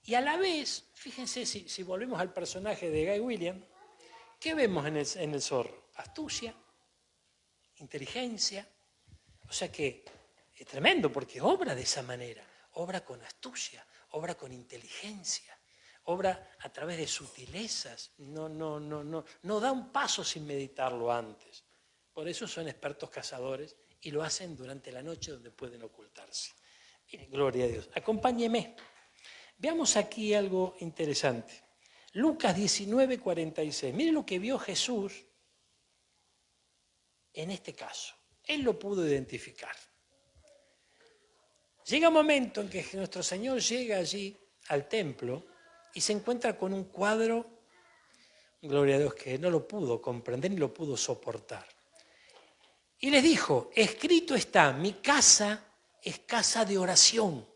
Y a la vez, fíjense si volvemos al personaje de Guy Williams, ¿qué vemos en el zorro? Astucia, inteligencia. O sea que es tremendo porque obra de esa manera, obra con astucia, obra con inteligencia, obra a través de sutilezas, no da un paso sin meditarlo antes. Por eso son expertos cazadores y lo hacen durante la noche donde pueden ocultarse. Miren, gloria a Dios. Acompáñeme. Veamos aquí algo interesante. Lucas 19:46. Miren lo que vio Jesús en este caso. Él lo pudo identificar. Llega un momento en que nuestro Señor llega allí al templo y se encuentra con un cuadro, gloria a Dios, que no lo pudo comprender ni lo pudo soportar. Y les dijo, escrito está, mi casa es casa de oración,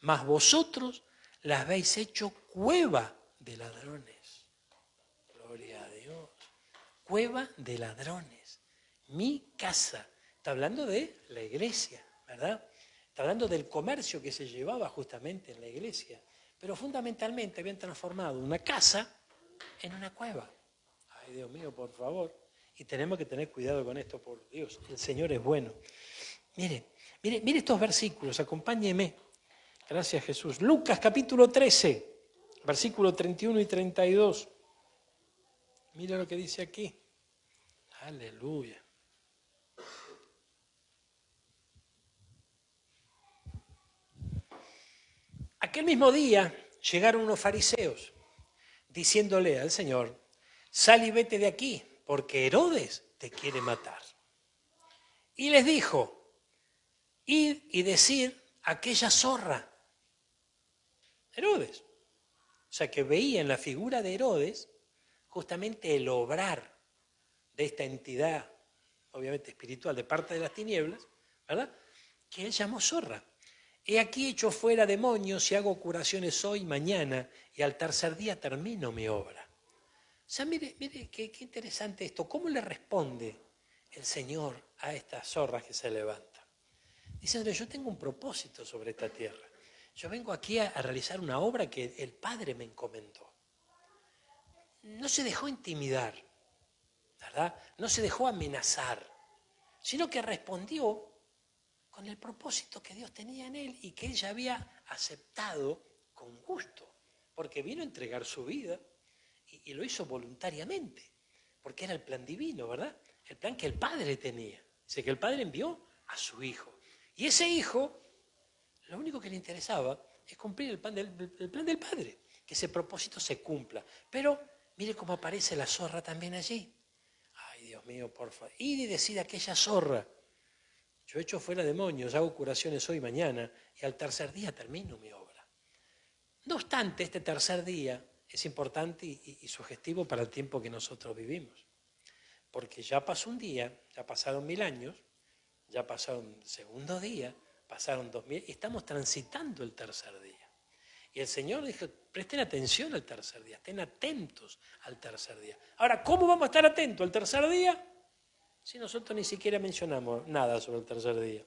mas vosotros la habéis hecho cueva de ladrones. Gloria a Dios. Cueva de ladrones. Mi casa. Está hablando de la iglesia, ¿verdad? Está hablando del comercio que se llevaba justamente en la iglesia. Pero fundamentalmente habían transformado una casa en una cueva. Ay, Dios mío, por favor. Y tenemos que tener cuidado con esto, por Dios. El Señor es bueno. Mire estos versículos, acompáñeme. Gracias, Jesús. Lucas capítulo 13, versículo 31 y 32. Mira lo que dice aquí. Aleluya. Aquel mismo día llegaron unos fariseos diciéndole al Señor, sal y vete de aquí, porque Herodes te quiere matar. Y les dijo, id y decir a aquella zorra, Herodes. O sea que veía en la figura de Herodes justamente el obrar de esta entidad, obviamente espiritual, de parte de las tinieblas, ¿verdad? Que él llamó zorra. He aquí echo fuera demonios y hago curaciones hoy, mañana, y al tercer día termino mi obra. O sea, mire qué interesante esto. ¿Cómo le responde el Señor a estas zorras que se levantan? Diciéndole, yo tengo un propósito sobre esta tierra. Yo vengo aquí a realizar una obra que el Padre me encomendó. No se dejó intimidar, ¿verdad? No se dejó amenazar, sino que respondió con el propósito que Dios tenía en él y que él ya había aceptado con gusto, porque vino a entregar su vida y lo hizo voluntariamente, porque era el plan divino, ¿verdad? El plan que el Padre tenía. Dice que el Padre envió a su Hijo. Y ese Hijo, lo único que le interesaba es cumplir el plan del Padre, que ese propósito se cumpla. Pero mire cómo aparece la zorra también allí. Ay, Dios mío, por favor. Y decir a aquella zorra, Yo echo fuera demonios, hago curaciones hoy y mañana, y al tercer día termino mi obra. No obstante, este tercer día es importante y sugestivo para el tiempo que nosotros vivimos. Porque ya pasó un día, ya pasaron 1000 años, ya pasaron el segundo día, pasaron 2000, y estamos transitando el tercer día. Y el Señor dijo, presten atención al tercer día, estén atentos al tercer día. Ahora, ¿cómo vamos a estar atentos al tercer día? Si nosotros ni siquiera mencionamos nada sobre el tercer día.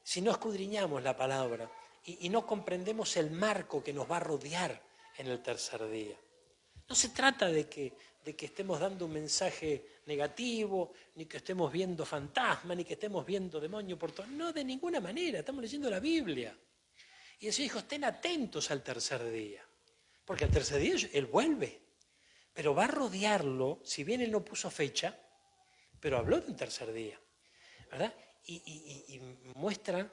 Si no escudriñamos la palabra y no comprendemos el marco que nos va a rodear en el tercer día. No se trata de que estemos dando un mensaje negativo, ni que estemos viendo fantasmas, ni que estemos viendo demonios por todo. No, de ninguna manera, estamos leyendo la Biblia. Y el Señor dijo, estén atentos al tercer día, porque al tercer día Él vuelve, pero va a rodearlo, si bien Él no puso fecha, pero habló de un tercer día, ¿verdad? Y muestra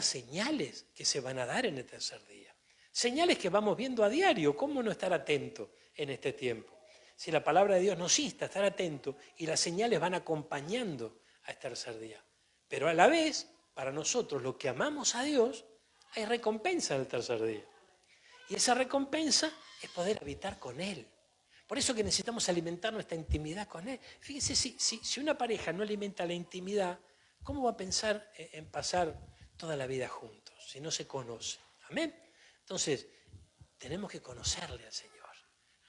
señales que se van a dar en el tercer día. Señales que vamos viendo a diario. ¿Cómo no estar atento en este tiempo? Si la palabra de Dios nos insta a estar atento y las señales van acompañando a este tercer día. Pero a la vez, para nosotros, los que amamos a Dios, hay recompensa en el tercer día. Y esa recompensa es poder habitar con Él. Por eso que necesitamos alimentar nuestra intimidad con Él. Fíjense, si una pareja no alimenta la intimidad, ¿cómo va a pensar en pasar toda la vida juntos si no se conoce? Amén. Entonces, tenemos que conocerle al Señor.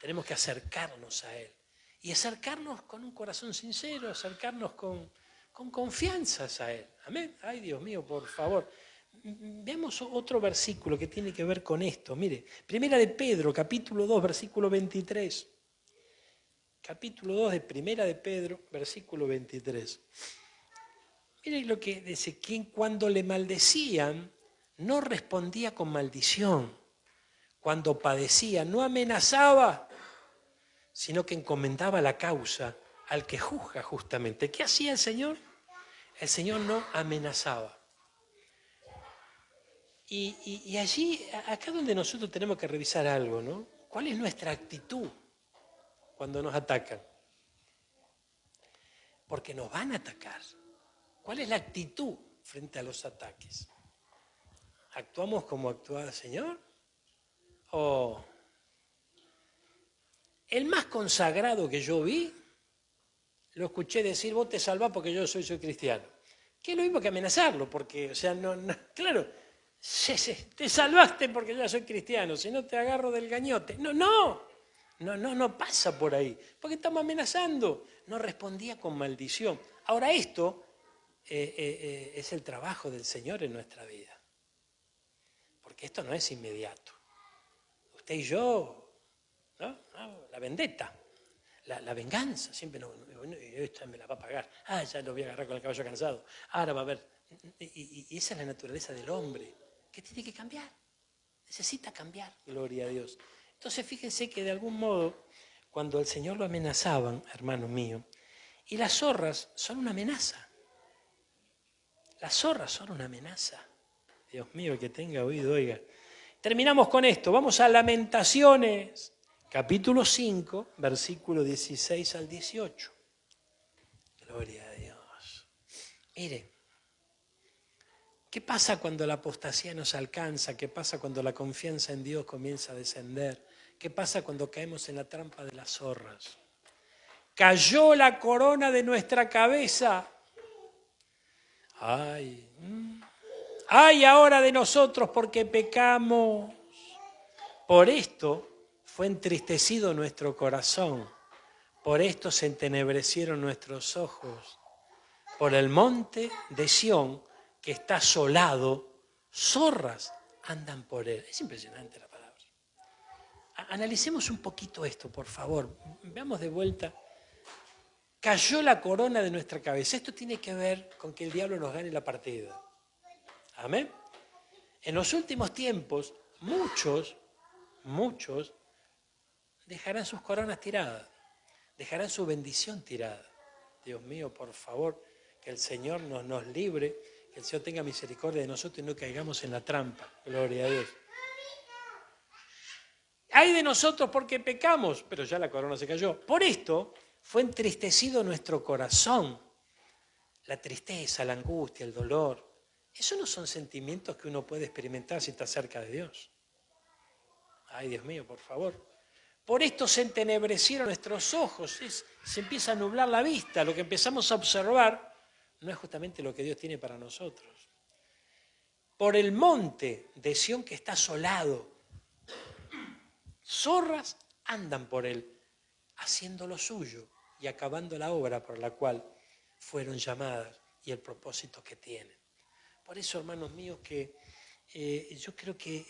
Tenemos que acercarnos a Él. Y acercarnos con un corazón sincero, acercarnos con confianzas a Él. Amén. Ay, Dios mío, por favor. Veamos otro versículo que tiene que ver con esto. Mire, Primera de Pedro, capítulo 2, versículo 23. Capítulo 2 de Primera de Pedro, versículo 23. Mire lo que dice, quien cuando le maldecían no respondía con maldición, cuando padecía no amenazaba, sino que encomendaba la causa al que juzga justamente. ¿Qué hacía el Señor? El Señor no amenazaba. Y allí, acá donde nosotros tenemos que revisar algo, ¿no? ¿Cuál es nuestra actitud cuando nos atacan? Porque nos van a atacar. ¿Cuál es la actitud frente a los ataques? ¿Actuamos como actúa el Señor? ¿O el más consagrado que yo vi, lo escuché decir, vos te salvás porque yo soy cristiano? Que es lo mismo que amenazarlo, porque, o sea, claro, te salvaste porque yo soy cristiano, si no te agarro del gañote. No pasa por ahí, porque estamos amenazando. No respondía con maldición. Ahora esto es el trabajo del Señor en nuestra vida, porque esto no es inmediato. Usted y yo, ¿no? La vendetta, la venganza, siempre esta me la va a pagar. Ya lo voy a agarrar con el caballo cansado. Ahora va a haber. Y esa es la naturaleza del hombre, que tiene que cambiar. Necesita cambiar, gloria a Dios. Entonces fíjense que de algún modo, cuando al Señor lo amenazaban, hermano mío, y las zorras son una amenaza. Las zorras son una amenaza. Dios mío, el que tenga oído, oiga. Terminamos con esto. Vamos a Lamentaciones, capítulo 5, versículo 16 al 18. Gloria a Dios. Mire, ¿qué pasa cuando la apostasía nos alcanza? ¿Qué pasa cuando la confianza en Dios comienza a descender? ¿Qué pasa cuando caemos en la trampa de las zorras? Cayó la corona de nuestra cabeza. Ay ahora de nosotros porque pecamos. Por esto fue entristecido nuestro corazón. Por esto se entenebrecieron nuestros ojos. Por el monte de Sión que está asolado, zorras andan por él. Es impresionante la palabra. Analicemos un poquito esto, por favor. Veamos de vuelta. Cayó la corona de nuestra cabeza. Esto tiene que ver con que el diablo nos gane la partida. Amén. En los últimos tiempos, muchos dejarán sus coronas tiradas, dejarán su bendición tirada. Dios mío, por favor, que el Señor nos libre, que el Señor tenga misericordia de nosotros y no caigamos en la trampa. Gloria a Dios. Ay de nosotros porque pecamos, pero ya la corona se cayó. Por esto fue entristecido nuestro corazón. la tristeza, la angustia, el dolor. Esos no son sentimientos que uno puede experimentar si está cerca de Dios. Ay, Dios mío, por favor. Por esto se entenebrecieron nuestros ojos, se empieza a nublar la vista. Lo que empezamos a observar no es justamente lo que Dios tiene para nosotros. Por el monte de Sión que está asolado, zorras andan por él, haciendo lo suyo y acabando la obra por la cual fueron llamadas y el propósito que tienen. Por eso, hermanos míos, que yo creo que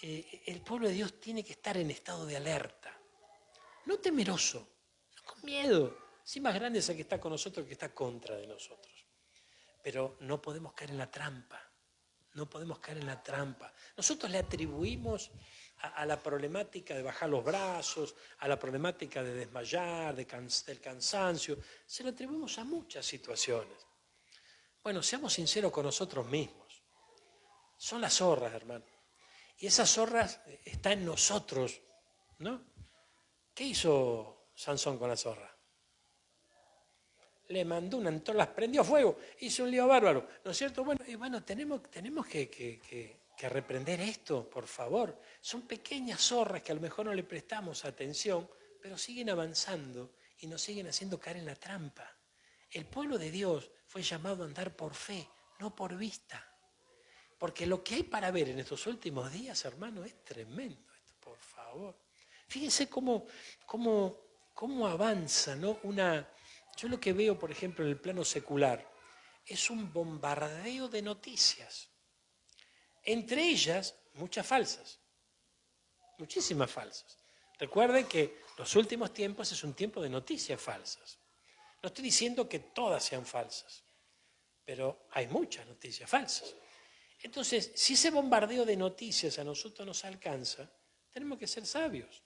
el pueblo de Dios tiene que estar en estado de alerta, no temeroso, no con miedo. Sí, más grande es el que está con nosotros que está contra de nosotros. Pero no podemos caer en la trampa, no podemos caer en la trampa. Nosotros le atribuimos a la problemática de bajar los brazos, a la problemática de desmayar, del cansancio, se lo atribuimos a muchas situaciones. Bueno, seamos sinceros con nosotros mismos. Son las zorras, hermano. Y esas zorras están en nosotros, ¿no? ¿Qué hizo Sansón con la zorra? Le mandó una antorcha, las prendió a fuego, hizo un lío bárbaro, ¿no es cierto? Bueno, tenemos que reprender esto, por favor. Son pequeñas zorras que a lo mejor no le prestamos atención, pero siguen avanzando y nos siguen haciendo caer en la trampa. El pueblo de Dios fue llamado a andar por fe, no por vista. Porque lo que hay para ver en estos últimos días, hermano, es tremendo esto, por favor. Fíjense cómo avanza, ¿no? Yo lo que veo, por ejemplo, en el plano secular, es un bombardeo de noticias. Entre ellas, muchas falsas, muchísimas falsas. Recuerden que los últimos tiempos es un tiempo de noticias falsas. No estoy diciendo que todas sean falsas, pero hay muchas noticias falsas. Entonces, si ese bombardeo de noticias a nosotros nos alcanza, tenemos que ser sabios.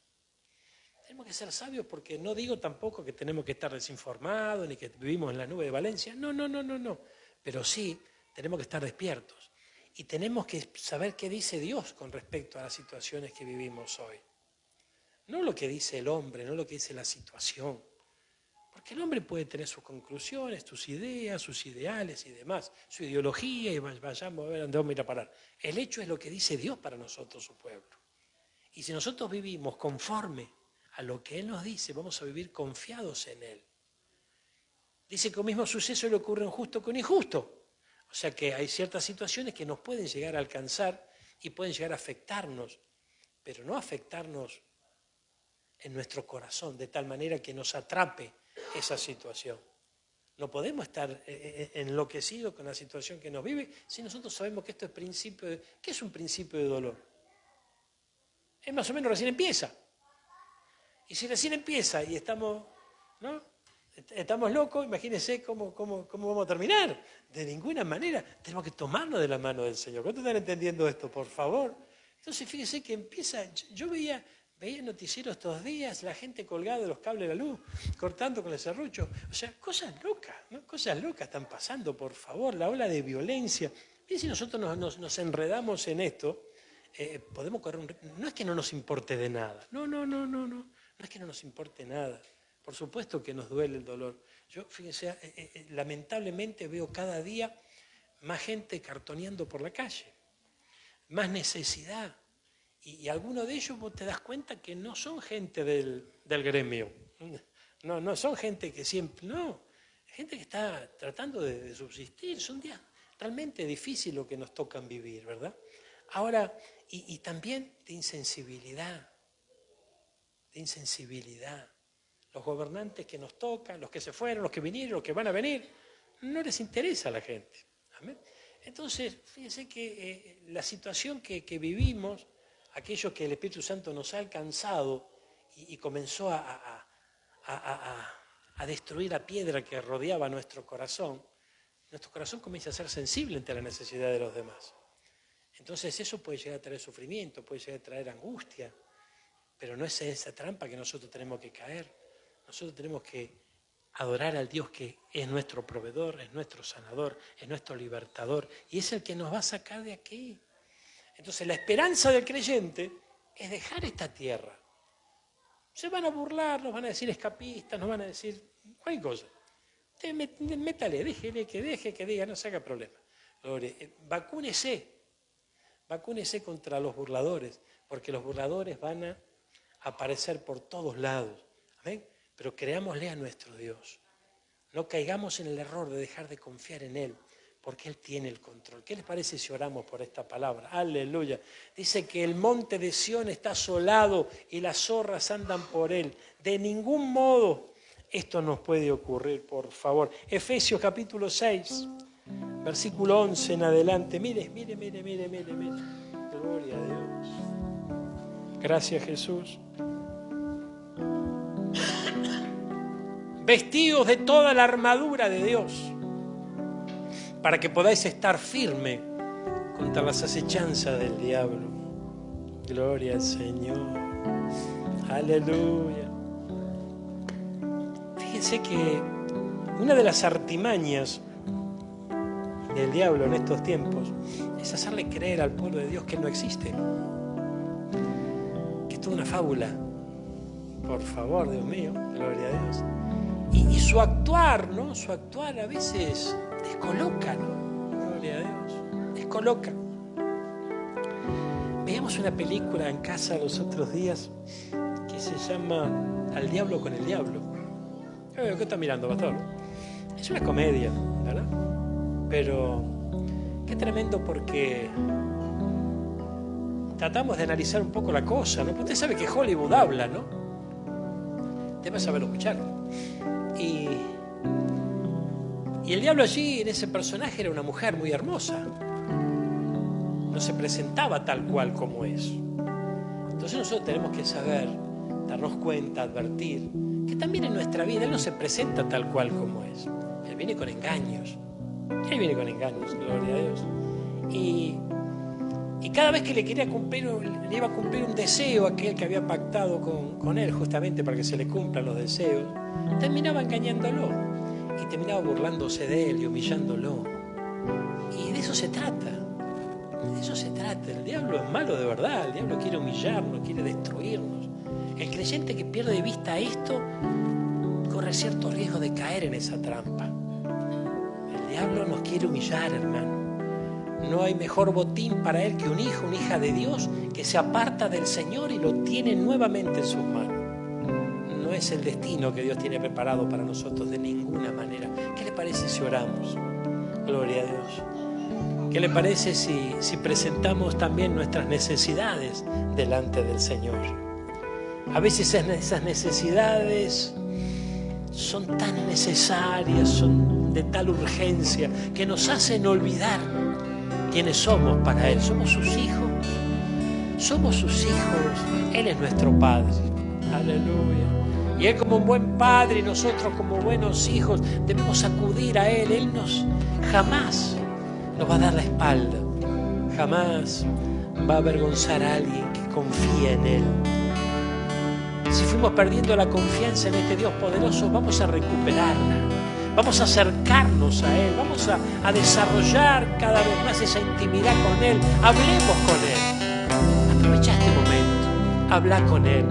Tenemos que ser sabios porque no digo tampoco que tenemos que estar desinformados ni que vivimos en la nube de Valencia. No. Pero sí tenemos que estar despiertos y tenemos que saber qué dice Dios con respecto a las situaciones que vivimos hoy. No lo que dice el hombre, no lo que dice la situación. Porque el hombre puede tener sus conclusiones, sus ideas, sus ideales y demás, su ideología y vayamos a ver dónde vamos a ir a parar. El hecho es lo que dice Dios para nosotros, su pueblo. Y si nosotros vivimos conforme a lo que Él nos dice, vamos a vivir confiados en Él. Dice que el mismo suceso le ocurre a un justo con injusto. O sea que hay ciertas situaciones que nos pueden llegar a alcanzar y pueden llegar a afectarnos, pero no afectarnos en nuestro corazón, de tal manera que nos atrape esa situación. No podemos estar enloquecidos con la situación que nos vive si nosotros sabemos que esto es ¿qué es un principio de dolor? Es más o menos recién empieza. Y si recién empieza y estamos locos, imagínense cómo vamos a terminar. De ninguna manera. Tenemos que tomarnos de la mano del Señor. ¿Cuántos están entendiendo esto, por favor? Entonces fíjense que empieza, yo veía noticieros estos días, la gente colgada de los cables de la luz, cortando con el serrucho. O sea, cosas locas, ¿no? Cosas locas están pasando, por favor, la ola de violencia. Bien, si nosotros nos enredamos en esto, podemos correr no es que no nos importe de nada, no es que no nos importe nada. Por supuesto que nos duele el dolor. Yo, fíjense, lamentablemente veo cada día más gente cartoneando por la calle, más necesidad. Y algunos de ellos vos te das cuenta que no son gente del gremio, no son gente que siempre, no, gente que está tratando de subsistir. Son días realmente difíciles lo que nos tocan vivir, ¿verdad? Ahora, y también de insensibilidad. Los gobernantes que nos tocan, los que se fueron, los que vinieron, los que van a venir, no les interesa a la gente. ¿Amén? Entonces, fíjense que la situación que vivimos, aquellos que el Espíritu Santo nos ha alcanzado y comenzó a destruir la piedra que rodeaba nuestro corazón comienza a ser sensible ante la necesidad de los demás. Entonces eso puede llegar a traer sufrimiento, puede llegar a traer angustia, pero no es esa trampa que nosotros tenemos que caer. Nosotros tenemos que adorar al Dios que es nuestro proveedor, es nuestro sanador, es nuestro libertador y es el que nos va a sacar de aquí. Entonces la esperanza del creyente es dejar esta tierra. Se van a burlar, nos van a decir escapistas, nos van a decir cualquier cosa. Usted métale, deje que diga, no se haga problema. Vacúnese contra los burladores, porque los burladores van a aparecer por todos lados. ¿Amén? Pero creámosle a nuestro Dios. No caigamos en el error de dejar de confiar en Él, porque Él tiene el control. ¿Qué les parece si oramos por esta palabra? Aleluya. Dice que el monte de Sión está asolado y las zorras andan por él. De ningún modo esto nos puede ocurrir, por favor. Efesios capítulo 6, versículo 11 en adelante. Mire. Gloria a Dios. Gracias, Jesús. Vestidos de toda la armadura de Dios, para que podáis estar firme contra las acechanzas del diablo. Gloria al Señor. Aleluya. Fíjense que una de las artimañas del diablo en estos tiempos es hacerle creer al pueblo de Dios que no existe, que es toda una fábula. Por favor, Dios mío, gloria a Dios. Y su actuar, ¿no? Su actuar a veces descoloca, ¿no? Gloria a Dios, descoloca. Veíamos una película en casa los otros días que se llama Al diablo con el diablo. ¿Qué está mirando, pastor? Es una comedia, ¿verdad? Pero qué tremendo, porque tratamos de analizar un poco la cosa, ¿no? Usted sabe que Hollywood habla, ¿no? Debe saberlo escuchar. Y el diablo allí, en ese personaje, era una mujer muy hermosa. No se presentaba tal cual como es. Entonces nosotros tenemos que saber, darnos cuenta, advertir, que también en nuestra vida Él no se presenta tal cual como es. Él viene con engaños. Gloria a Dios. Y cada vez que le iba a cumplir un deseo a aquel que había pactado con Él, justamente para que se le cumplan los deseos, terminaba engañándolo y terminaba burlándose de Él y humillándolo. Y de eso se trata. El diablo es malo de verdad. El diablo quiere humillarnos, quiere destruirnos. El creyente que pierde de vista esto corre cierto riesgo de caer en esa trampa. El diablo nos quiere humillar, hermano. No hay mejor botín para él que un hijo, una hija de Dios que se aparta del Señor y lo tiene nuevamente en sus manos. No es el destino que Dios tiene preparado para nosotros de ninguna manera. ¿Qué le parece si oramos? Gloria a Dios. ¿Qué le parece si presentamos también nuestras necesidades delante del Señor? A veces esas necesidades son tan necesarias, son de tal urgencia, que nos hacen olvidar quiénes somos para Él. Somos sus hijos. Él es nuestro Padre. Aleluya. Y Él, como un buen padre, y nosotros como buenos hijos debemos acudir a Él. Él jamás nos va a dar la espalda, jamás va a avergonzar a alguien que confía en Él. Si fuimos perdiendo la confianza en este Dios poderoso, vamos a recuperarla, vamos a acercarnos a Él, vamos a desarrollar cada vez más esa intimidad con Él. Hablemos con Él. Aprovecha este momento, habla con Él,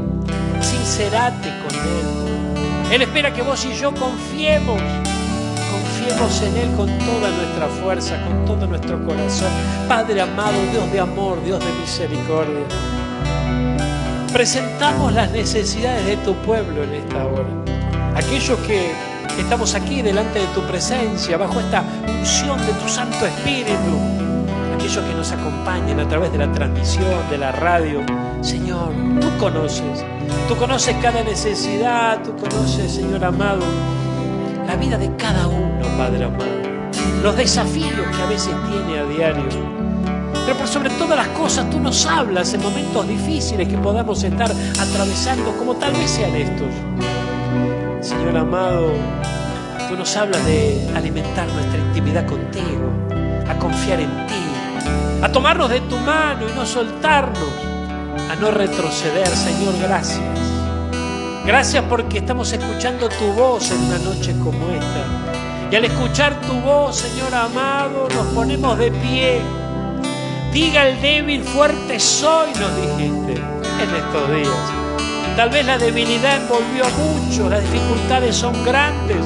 sincerate con Él. Él espera que vos y yo confiemos en Él con toda nuestra fuerza, con todo nuestro corazón. Padre amado, Dios de amor, Dios de misericordia, presentamos las necesidades de tu pueblo en esta hora. Aquellos que estamos aquí delante de tu presencia, bajo esta unción de tu Santo Espíritu, aquellos que nos acompañan a través de la transmisión, de la radio. Señor, tú conoces cada necesidad, tú conoces, Señor amado, la vida de cada uno, Padre amado, los desafíos que a veces tiene a diario. Pero por sobre todas las cosas, tú nos hablas en momentos difíciles que podamos estar atravesando, como tal vez sean estos. Señor amado, tú nos hablas de alimentar nuestra intimidad contigo, a confiar en ti, a tomarnos de tu mano y no soltarnos, a no retroceder. Señor, gracias. Gracias porque estamos escuchando tu voz en una noche como esta. Y al escuchar tu voz, Señor amado, nos ponemos de pie. Diga el débil, fuerte soy, nos dijiste en estos días. Tal vez la debilidad envolvió a muchos, las dificultades son grandes,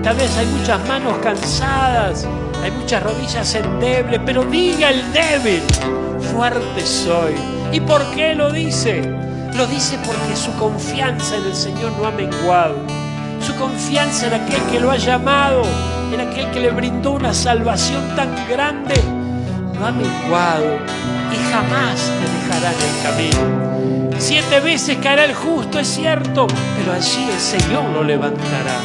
Tal vez hay muchas manos cansadas, hay muchas rodillas endebles, pero diga el débil, fuerte soy. ¿Y por qué lo dice? Lo dice porque su confianza en el Señor no ha menguado. Su confianza en aquel que lo ha llamado, en aquel que le brindó una salvación tan grande, no ha menguado y jamás te dejará en el camino. 7 veces caerá el justo, es cierto, pero allí el Señor lo levantará.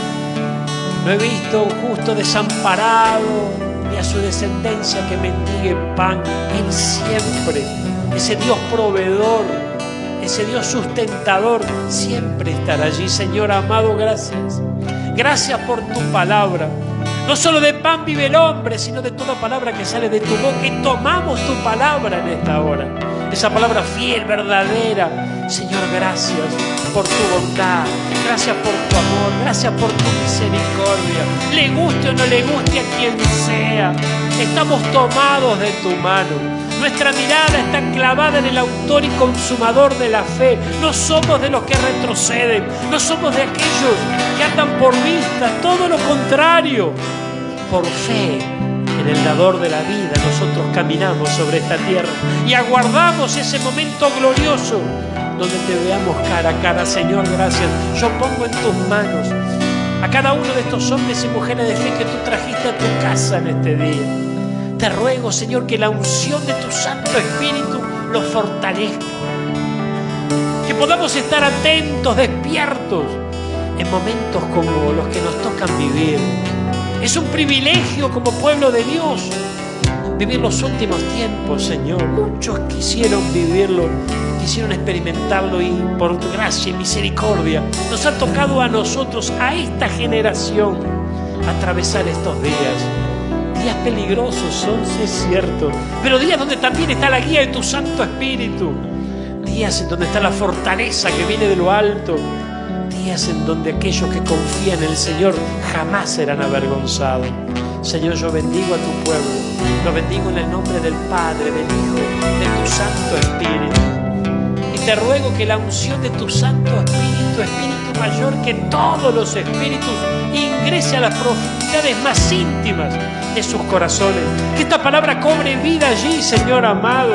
No he visto un justo desamparado, ni a su descendencia que mendigue pan. Él siempre, ese Dios proveedor, ese Dios sustentador, siempre estará allí. Señor amado, gracias. Gracias por tu palabra. No solo de pan vive el hombre, sino de toda palabra que sale de tu boca. Y tomamos tu palabra en esta hora. Esa palabra fiel, verdadera. Señor, gracias por tu bondad. Gracias por tu amor. Gracias por tu misericordia. Le guste o no le guste a quien sea, estamos tomados de tu mano. Nuestra mirada está clavada en el autor y consumador de la fe. No somos de los que retroceden. No somos de aquellos que andan por vista. Todo lo contrario. Por fe en el dador de la vida nosotros caminamos sobre esta tierra y aguardamos ese momento glorioso donde te veamos cara a cara. Señor, gracias. Yo pongo en tus manos a cada uno de estos hombres y mujeres de fe que tú trajiste a tu casa en este día. Te ruego, Señor, que la unción de tu Santo Espíritu los fortalezca. Que podamos estar atentos, despiertos, en momentos como los que nos tocan vivir. Es un privilegio como pueblo de Dios vivir los últimos tiempos, Señor. Muchos quisieron vivirlo, quisieron experimentarlo y por tu gracia y misericordia nos ha tocado a nosotros, a esta generación, atravesar estos días. Días peligrosos son, es cierto, pero días donde también está la guía de tu Santo Espíritu. Días en donde está la fortaleza que viene de lo alto. Días en donde aquellos que confían en el Señor jamás serán avergonzados. Señor, yo bendigo a tu pueblo. Lo bendigo en el nombre del Padre, del Hijo, de tu Santo Espíritu. Y te ruego que la unción de tu Santo Espíritu, Espíritu mayor que todos los espíritus, ingrese a las profundidades más íntimas de sus corazones. Que esta palabra cobre vida allí, Señor amado.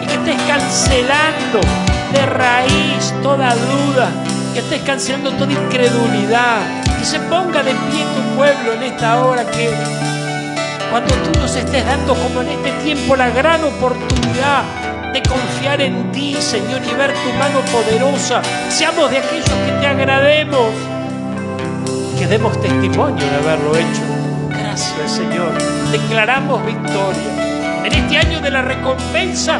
Y que estés cancelando de raíz toda duda. Que estés cancelando toda incredulidad. Que se ponga de pie tu pueblo en esta hora. Que cuando tú nos estés dando, como en este tiempo, la gran oportunidad de confiar en ti, Señor, y ver tu mano poderosa, seamos de aquellos que te agrademos. Que demos testimonio de haberlo hecho. Gracias, Señor. Declaramos victoria. En este año de la recompensa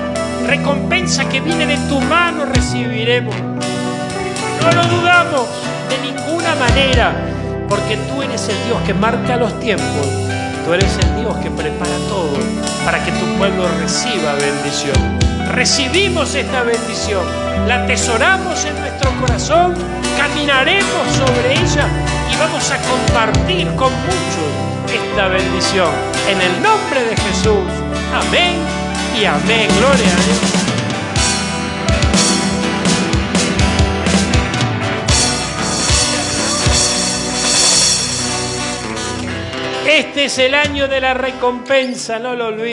que viene de tu mano recibiremos. No lo dudamos de ninguna manera, porque tú eres el Dios que marca los tiempos. Tú eres el Dios que prepara todo para que tu pueblo reciba bendición. Recibimos esta bendición, la atesoramos en nuestro corazón, caminaremos sobre ella y vamos a compartir con muchos esta bendición. En el nombre de Jesús. Amén y amén. Gloria a Dios. Este es el año de la recompensa, no lo olvides.